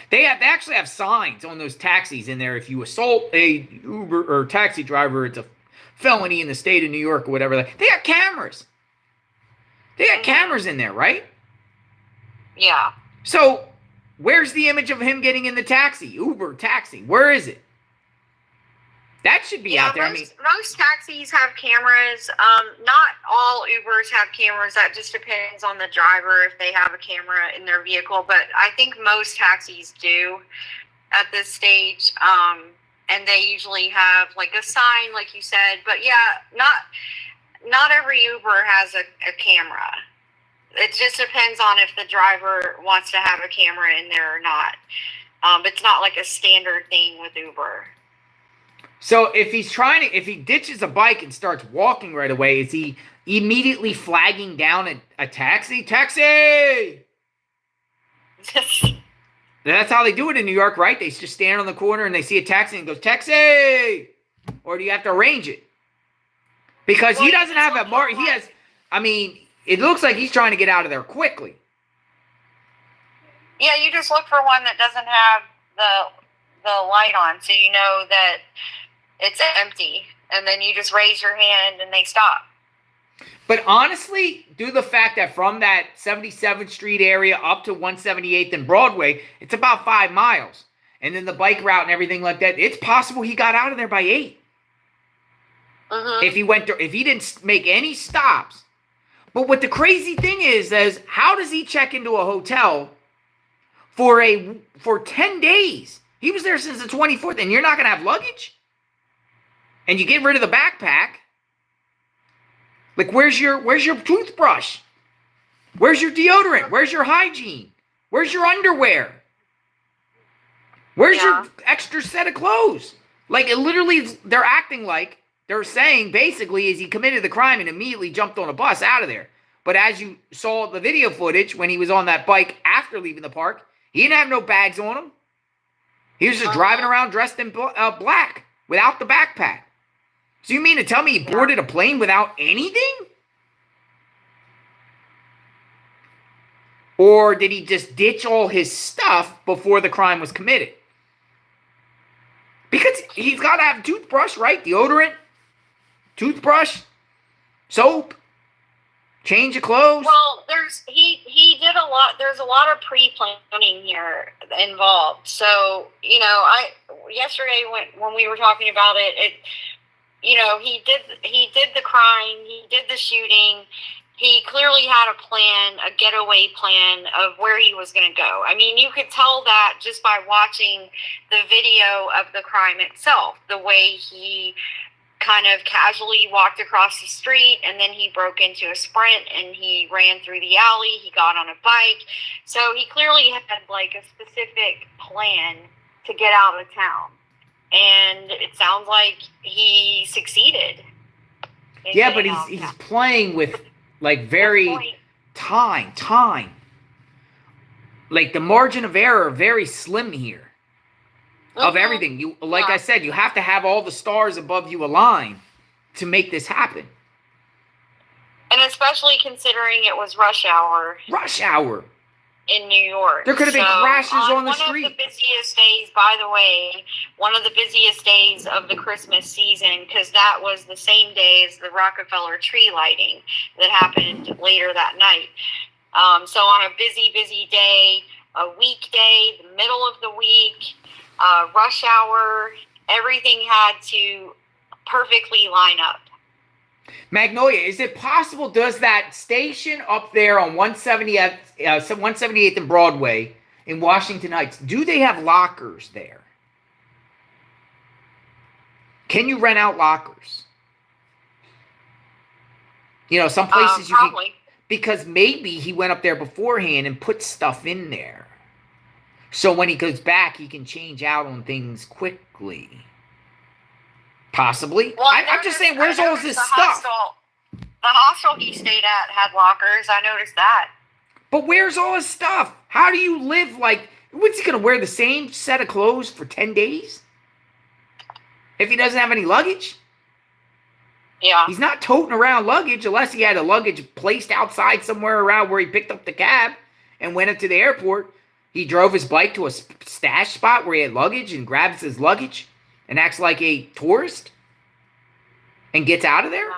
They actually have signs on those taxis in there. If you assault a Uber or taxi driver, it's a felony in the state of New York or whatever. They got cameras. They got cameras in there, right? Yeah. So where's the image of him getting in the taxi? Uber taxi. Where is it? That should be out there. Most taxis have cameras. Not all Ubers have cameras. That just depends on the driver if they have a camera in their vehicle. But I think most taxis do at this stage. and they usually have like a sign, like you said. But yeah, not every Uber has a camera. It just depends on if the driver wants to have a camera in there or not. It's not like a standard thing with Uber. So if he ditches a bike and starts walking right away, is he immediately flagging down a taxi? Taxi! That's how they do it in New York, right? They just stand on the corner and they see a taxi and goes, taxi! Or do you have to arrange it? Because he doesn't have a mark. It looks like he's trying to get out of there quickly. Yeah, you just look for one that doesn't have the light on, so you know that it's empty, and then you just raise your hand and they stop. But honestly, due to the fact that from that 77th Street area up to 178th and Broadway, it's about 5 miles. And then the bike route and everything like that, it's possible he got out of there by 8. Mm-hmm. If he didn't make any stops. But what the crazy thing is how does he check into a hotel for 10 days? He was there since the 24th, and you're not going to have luggage? And you get rid of the backpack? Like, where's your toothbrush? Where's your deodorant? Where's your hygiene? Where's your underwear? Where's your extra set of clothes? Like, it literally, they're acting like, they're saying, basically, is he committed the crime and immediately jumped on a bus out of there. But as you saw the video footage, when he was on that bike after leaving the park, he didn't have no bags on him. He was just driving around dressed in black without the backpack. So you mean to tell me he boarded a plane without anything? Or did he just ditch all his stuff before the crime was committed? Because he's got to have a toothbrush, right? Deodorant, toothbrush, soap, change of clothes. Well, he did a lot. There's a lot of pre-planning here involved. So, yesterday when we were talking about it, he did the crime, he did the shooting. He clearly had a plan, a getaway plan of where he was going to go. I mean, you could tell that just by watching the video of the crime itself, the way he kind of casually walked across the street, and then he broke into a sprint and he ran through the alley. He got on a bike. So he clearly had like a specific plan to get out of town. And it sounds like he succeeded. Yeah, but he's playing with like very time. Like the margin of error very slim here. Of everything. I said, you have to have all the stars above you align to make this happen. And especially considering it was rush hour. Rush hour. In New York. There could have been crashes on the street. One of the busiest days, by the way, one of the busiest days of the Christmas season, because that was the same day as the Rockefeller tree lighting that happened later that night. So on a busy day, a weekday, the middle of the week, rush hour, everything had to perfectly line up. Magnolia, is it possible, does that station up there on 178th and Broadway in Washington Heights, do they have lockers there? Can you rent out lockers? Some places you probably. can, because maybe he went up there beforehand and put stuff in there. So when he goes back, he can change out on things quickly. Possibly. Well, I'm just saying, where's all this stuff? The hostel he stayed at had lockers. I noticed that. But where's all his stuff? How do you live like... What's he going to wear, the same set of clothes for 10 days? If he doesn't have any luggage? Yeah. He's not toting around luggage unless he had a luggage placed outside somewhere around where he picked up the cab and went into the airport. He drove his bike to a stash spot where he had luggage and grabs his luggage and acts like a tourist and gets out of there?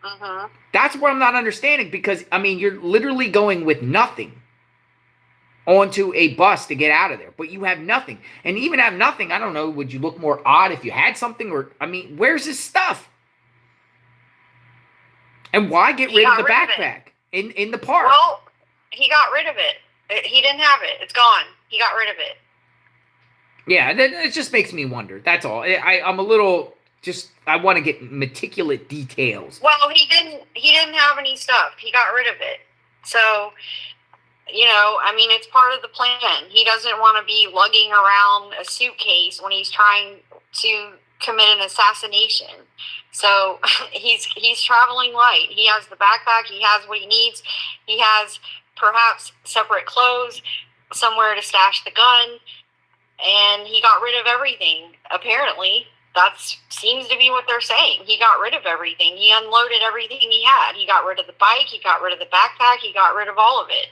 Mm-hmm. That's what I'm not understanding, because, you're literally going with nothing onto a bus to get out of there, but you have nothing. And even have nothing, I don't know, would you look more odd if you had something? Or, where's his stuff? And why get rid of the backpack in the park? Well, he got rid of it. He didn't have it. It's gone. He got rid of it. Yeah, it just makes me wonder. That's all. I'm a little I want to get meticulous details. Well, he didn't have any stuff. He got rid of it. So, I mean, it's part of the plan. He doesn't want to be lugging around a suitcase when he's trying to commit an assassination. So he's traveling light. He has the backpack. He has what he needs. He has perhaps separate clothes, somewhere to stash the gun, and he got rid of everything. Apparently, that seems to be what they're saying. He got rid of everything. He unloaded everything he had. He got rid of the bike. He got rid of the backpack. He got rid of all of it.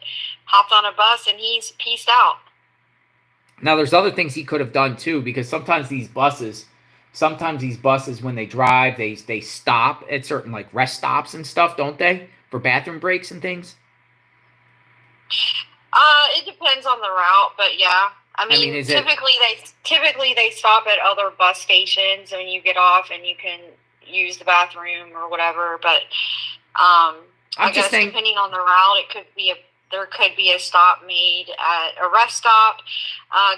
Hopped on a bus, and he's peaced out. Now, there's other things he could have done, too, because sometimes these buses, when they drive, they stop at certain, like, rest stops and stuff, don't they? For bathroom breaks and things? It depends on the route, but yeah. I mean typically they stop at other bus stations, and you get off and you can use the bathroom or whatever. But I guess depending on the route, there could be a stop made at a rest stop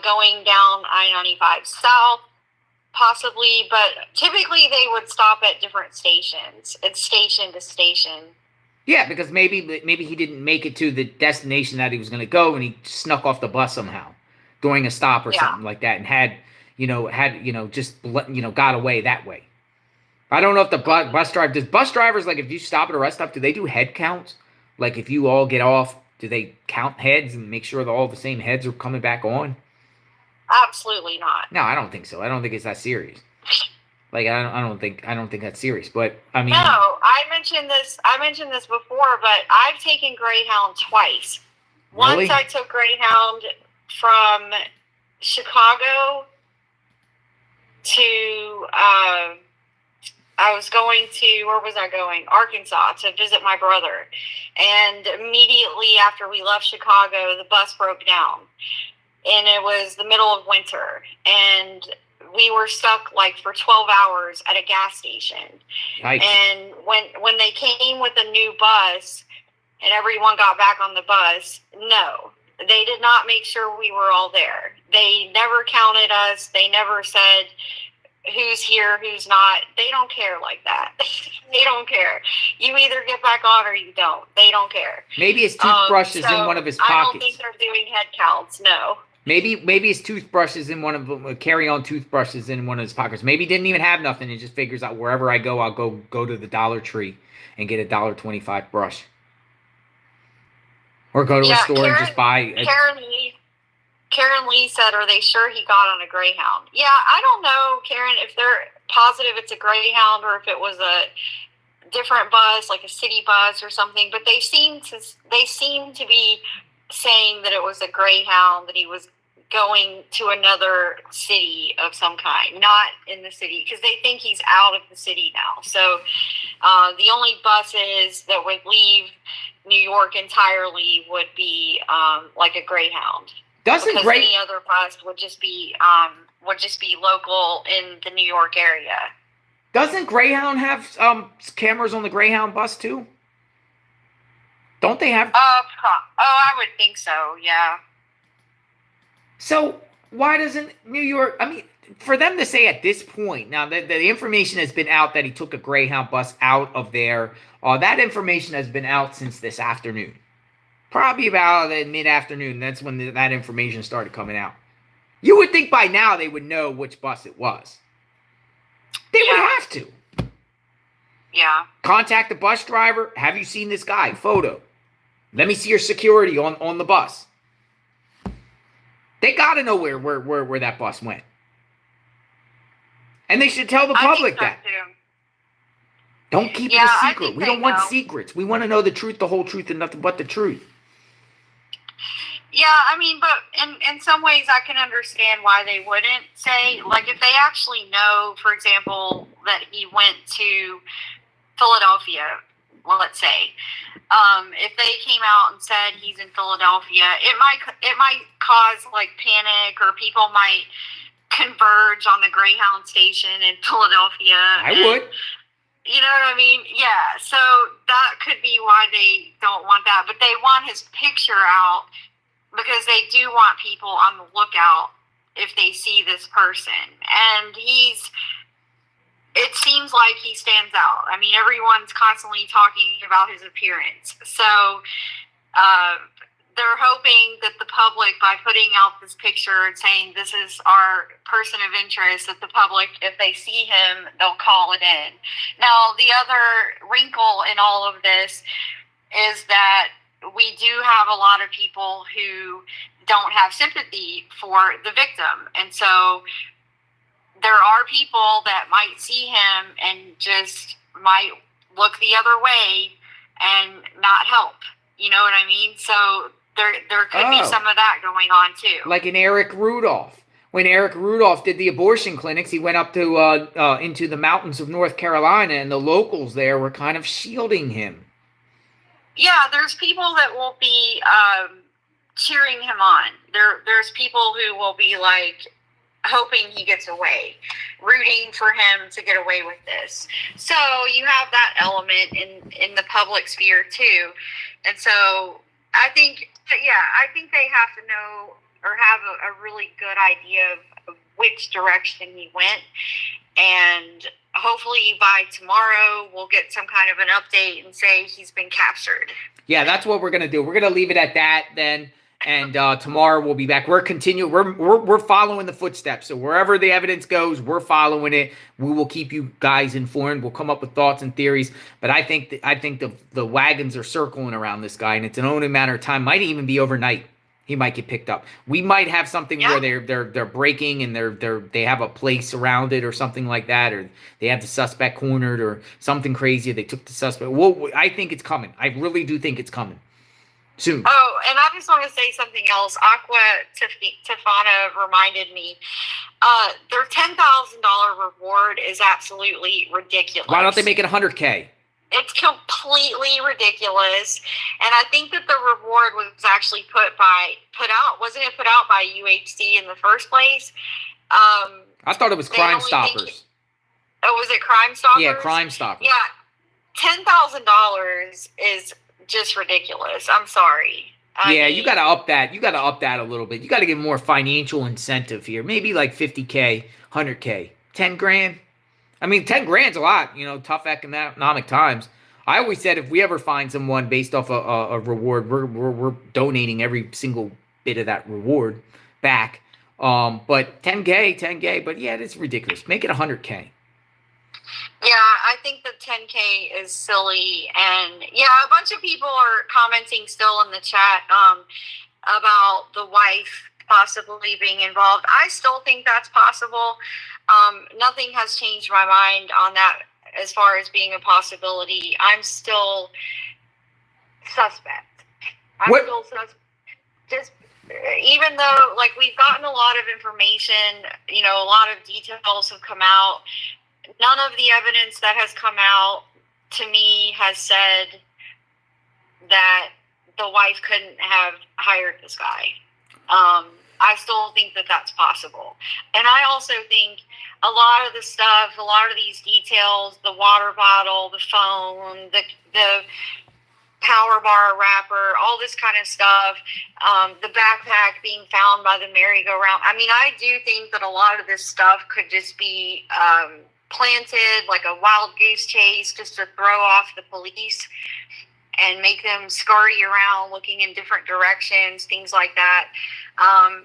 going down I-95 south, possibly. But typically they would stop at different stations. It's station to station. Yeah, because maybe he didn't make it to the destination that he was going to go, and he snuck off the bus somehow during a stop or something like that, and got away that way. I don't know if the bus drivers, like, if you stop at a rest stop, do they do head counts? Like, if you all get off, do they count heads and make sure that all the same heads are coming back on? Absolutely not. No, I don't think so. I don't think it's that serious. Like, I don't think that's serious. But I mean, no, I mentioned this before, but I've taken Greyhound twice. Really? Once I took Greyhound from Chicago to where was I going? Arkansas, to visit my brother. And immediately after we left Chicago, the bus broke down. And it was the middle of winter. And we were stuck like for 12 hours at a gas station. Yikes. And when they came with a new bus and everyone got back on the bus, no, they did not make sure we were all there. They never counted us. They never said who's here, who's not. They don't care like that. They don't care. You either get back on or you don't. They don't care. Maybe his toothbrush is in one of his pockets. I don't think they're doing head counts, no. Maybe his toothbrush is in one of them, carry-on toothbrush is in one of his pockets. Maybe he didn't even have nothing and just figures out wherever I go, I'll go to the Dollar Tree and get a $1.25 brush. Or go to a store and just buy Karen Lee said, are they sure he got on a Greyhound? Yeah, I don't know, Karen, if they're positive it's a Greyhound or if it was a different bus, like a city bus or something, but they seem to be saying that it was a Greyhound, that he was going to another city of some kind, not in the city, because they think he's out of the city now. So the only buses that would leave New York entirely would be like a Greyhound. Any other bus would just be local in the New York area. Doesn't Greyhound have cameras on the Greyhound bus too? Don't they have? I would think so. Yeah. So why doesn't New York? I mean, for them to say at this point, now that the information has been out that he took a Greyhound bus out of there, that information has been out since this afternoon. Probably about mid-afternoon. That's when that information started coming out. You would think by now they would know which bus it was. They would have to. Yeah. Contact the bus driver. Have you seen this guy? Photo. Let me see your security on the bus. They got to know where that bus went. And they should tell the public that. Too. Don't keep it a secret. We don't want secrets. We want to know the truth, the whole truth, and nothing but the truth. Yeah, I mean, but in some ways I can understand why they wouldn't say, like, if they actually know, for example, that he went to Philadelphia, let's say, if they came out and said he's in Philadelphia, it might cause like panic, or people might converge on the Greyhound station in Philadelphia. I would. You know what I mean? Yeah. So that could be why they don't want that, but they want his picture out because they do want people on the lookout if they see this person. And it seems like he stands out. I mean, everyone's constantly talking about his appearance. So they're hoping that the public, by putting out this picture and saying this is our person of interest, that the public, if they see him, they'll call it in. Now, the other wrinkle in all of this is that we do have a lot of people who don't have sympathy for the victim. And so there are people that might see him and just might look the other way and not help. You know what I mean? So there could be some of that going on too. Like in Eric Rudolph. When Eric Rudolph did the abortion clinics, he went up to into the mountains of North Carolina, and the locals there were kind of shielding him. Yeah, there's people that will be cheering him on. There's people who will be like hoping he gets away, rooting for him to get away with this. So you have that element in the public sphere too. And so I think they have to know or have a really good idea of which direction he went. And hopefully by tomorrow we'll get some kind of an update and say he's been captured. Yeah, that's what we're going to do. We're going to leave it at that then. And tomorrow we'll be back. We're following the footsteps. So wherever the evidence goes, we're following it. We will keep you guys informed. We'll come up with thoughts and theories. But I think the wagons are circling around this guy, and it's an only matter of time. Might even be overnight. He might get picked up. We might have something where they're breaking and they have a place around it or something like that, or they have the suspect cornered or something crazy. They took the suspect. Well, I think it's coming. I really do think it's coming soon. Oh, and I just want to say something else. Aqua Tefana reminded me, their $10,000 reward is absolutely ridiculous. Why don't they make it $100K? It's completely ridiculous. And I think that the reward was actually wasn't it put out by UHC in the first place? I thought it was Crime Stoppers. Was it Crime Stoppers? Yeah, Crime Stoppers. Yeah, $10,000 is just ridiculous. I'm sorry. You got to up that. You got to up that a little bit. You got to give more financial incentive here. Maybe like $50K, $100K, 10 grand. I mean, 10 grand's a lot, tough economic times. I always said if we ever find someone based off a reward, we're donating every single bit of that reward back. But 10K, but yeah, it's ridiculous. Make it $100K. Yeah, I think the 10K is silly. And yeah, a bunch of people are commenting still in the chat about the wife possibly being involved. I still think that's possible. Nothing has changed my mind on that as far as being a possibility. I'm still suspect. Still suspect. Just even though, like, we've gotten a lot of information, a lot of details have come out. None of the evidence that has come out to me has said that the wife couldn't have hired this guy. I still think that that's possible. And I also think a lot of the stuff, a lot of these details, the water bottle, the phone, the power bar wrapper, all this kind of stuff, the backpack being found by the merry-go-round. I mean, I do think that a lot of this stuff could just be planted like a wild goose chase just to throw off the police and make them scurry around looking in different directions, things like that.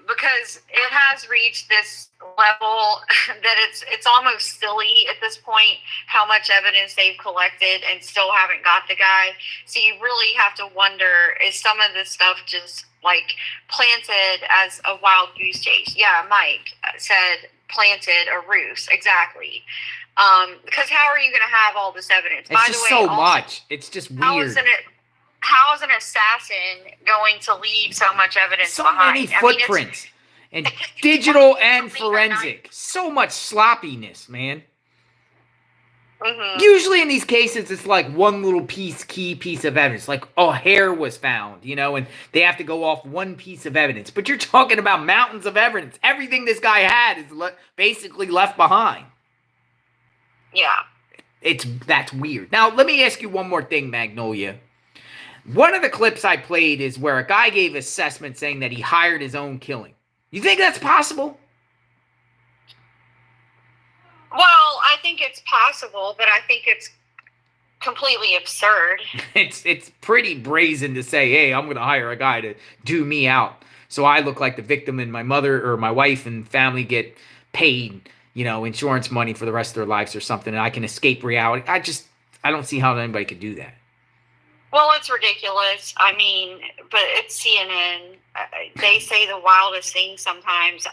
Because it has reached this level that it's almost silly at this point how much evidence they've collected and still haven't got the guy. So you really have to wonder, is some of this stuff just like planted as a wild goose chase? Yeah, Mike said planted a ruse. Exactly. Because how are you going to have all this evidence? It's just so much. It's just weird. How is an assassin going to leave so much evidence behind? So many footprints. And digital and forensic. So much sloppiness, man. Mm-hmm. Usually in these cases, it's like one little key piece of evidence. Like, hair was found, and they have to go off one piece of evidence. But you're talking about mountains of evidence. Everything this guy had is basically left behind. Yeah. That's weird. Now, let me ask you one more thing, Magnolia. One of the clips I played is where a guy gave assessment saying that he hired his own killing. You think that's possible? Well, I think it's possible, but I think it's completely absurd. It's pretty brazen to say, hey, I'm going to hire a guy to do me out, so I look like the victim and my mother or my wife and family get paid, insurance money for the rest of their lives or something, and I can escape reality. I don't see how anybody could do that. Well, it's ridiculous. I mean, but it's CNN. They say the wildest things sometimes.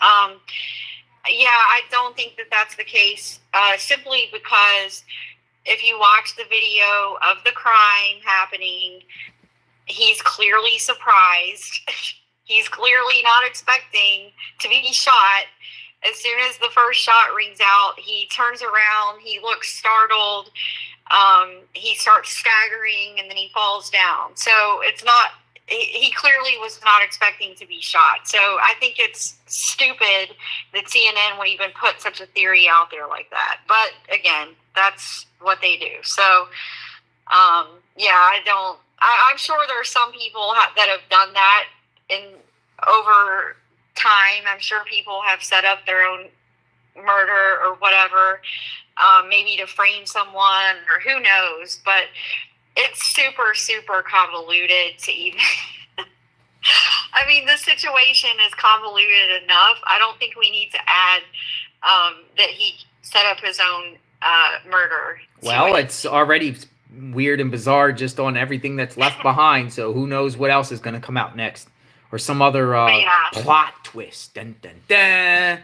Yeah, I don't think that that's the case, simply because if you watch the video of the crime happening, he's clearly surprised. He's clearly not expecting to be shot. As soon as the first shot rings out, he turns around, he looks startled, he starts staggering, and then he falls down. So he clearly was not expecting to be shot. So I think it's stupid that CNN would even put such a theory out there like that. But again, that's what they do. So, yeah, I'm sure there are some people that have done that over time. I'm sure people have set up their own murder or whatever, maybe to frame someone or who knows, but it's super, super convoluted to even, I mean, the situation is convoluted enough. I don't think we need to add that he set up his own murder. Well, it's already weird and bizarre just on everything that's left behind, so who knows what else is going to come out next. Or some other plot twist. Dun, dun, dun.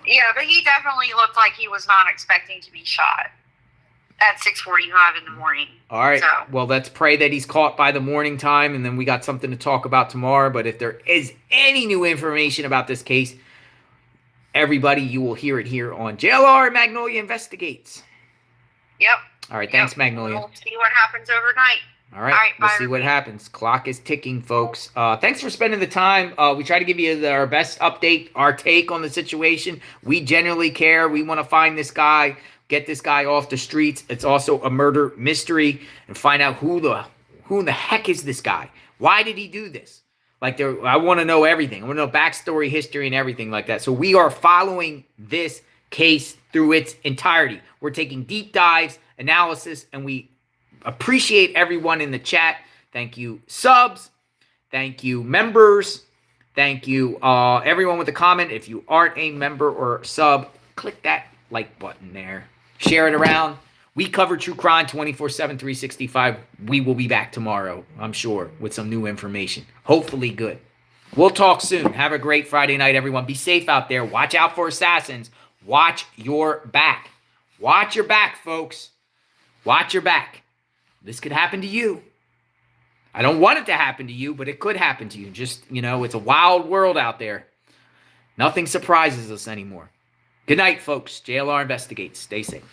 Yeah, but he definitely looked like he was not expecting to be shot at 6:45 in the morning. All right. So. Well, let's pray that he's caught by the morning time, and then we got something to talk about tomorrow. But if there is any new information about this case, everybody, you will hear it here on JLR Magnolia Investigates. Yep. All right. Thanks, Magnolia. We'll see what happens overnight. All right, we'll see what happens. Clock is ticking, folks. Thanks for spending the time. We try to give you our best update, our take on the situation. We genuinely care. We want to find this guy, get this guy off the streets. It's also a murder mystery, and find out who in the heck is this guy? Why did he do this? I want to know everything. I want to know backstory, history, and everything like that. So we are following this case through its entirety. We're taking deep dives, analysis, and we appreciate everyone in the chat. Thank you, subs. Thank you, members. Thank you, everyone with a comment. If you aren't a member or sub, click that like button there. Share it around. We cover true crime 24/7, 365. We will be back tomorrow, I'm sure, with some new information. Hopefully good. We'll talk soon. Have a great Friday night, everyone. Be safe out there. Watch out for assassins. Watch your back. Watch your back, folks. Watch your back. This could happen to you. I don't want it to happen to you, but it could happen to you. Just, it's a wild world out there. Nothing surprises us anymore. Good night, folks. JLR Investigates. Stay safe.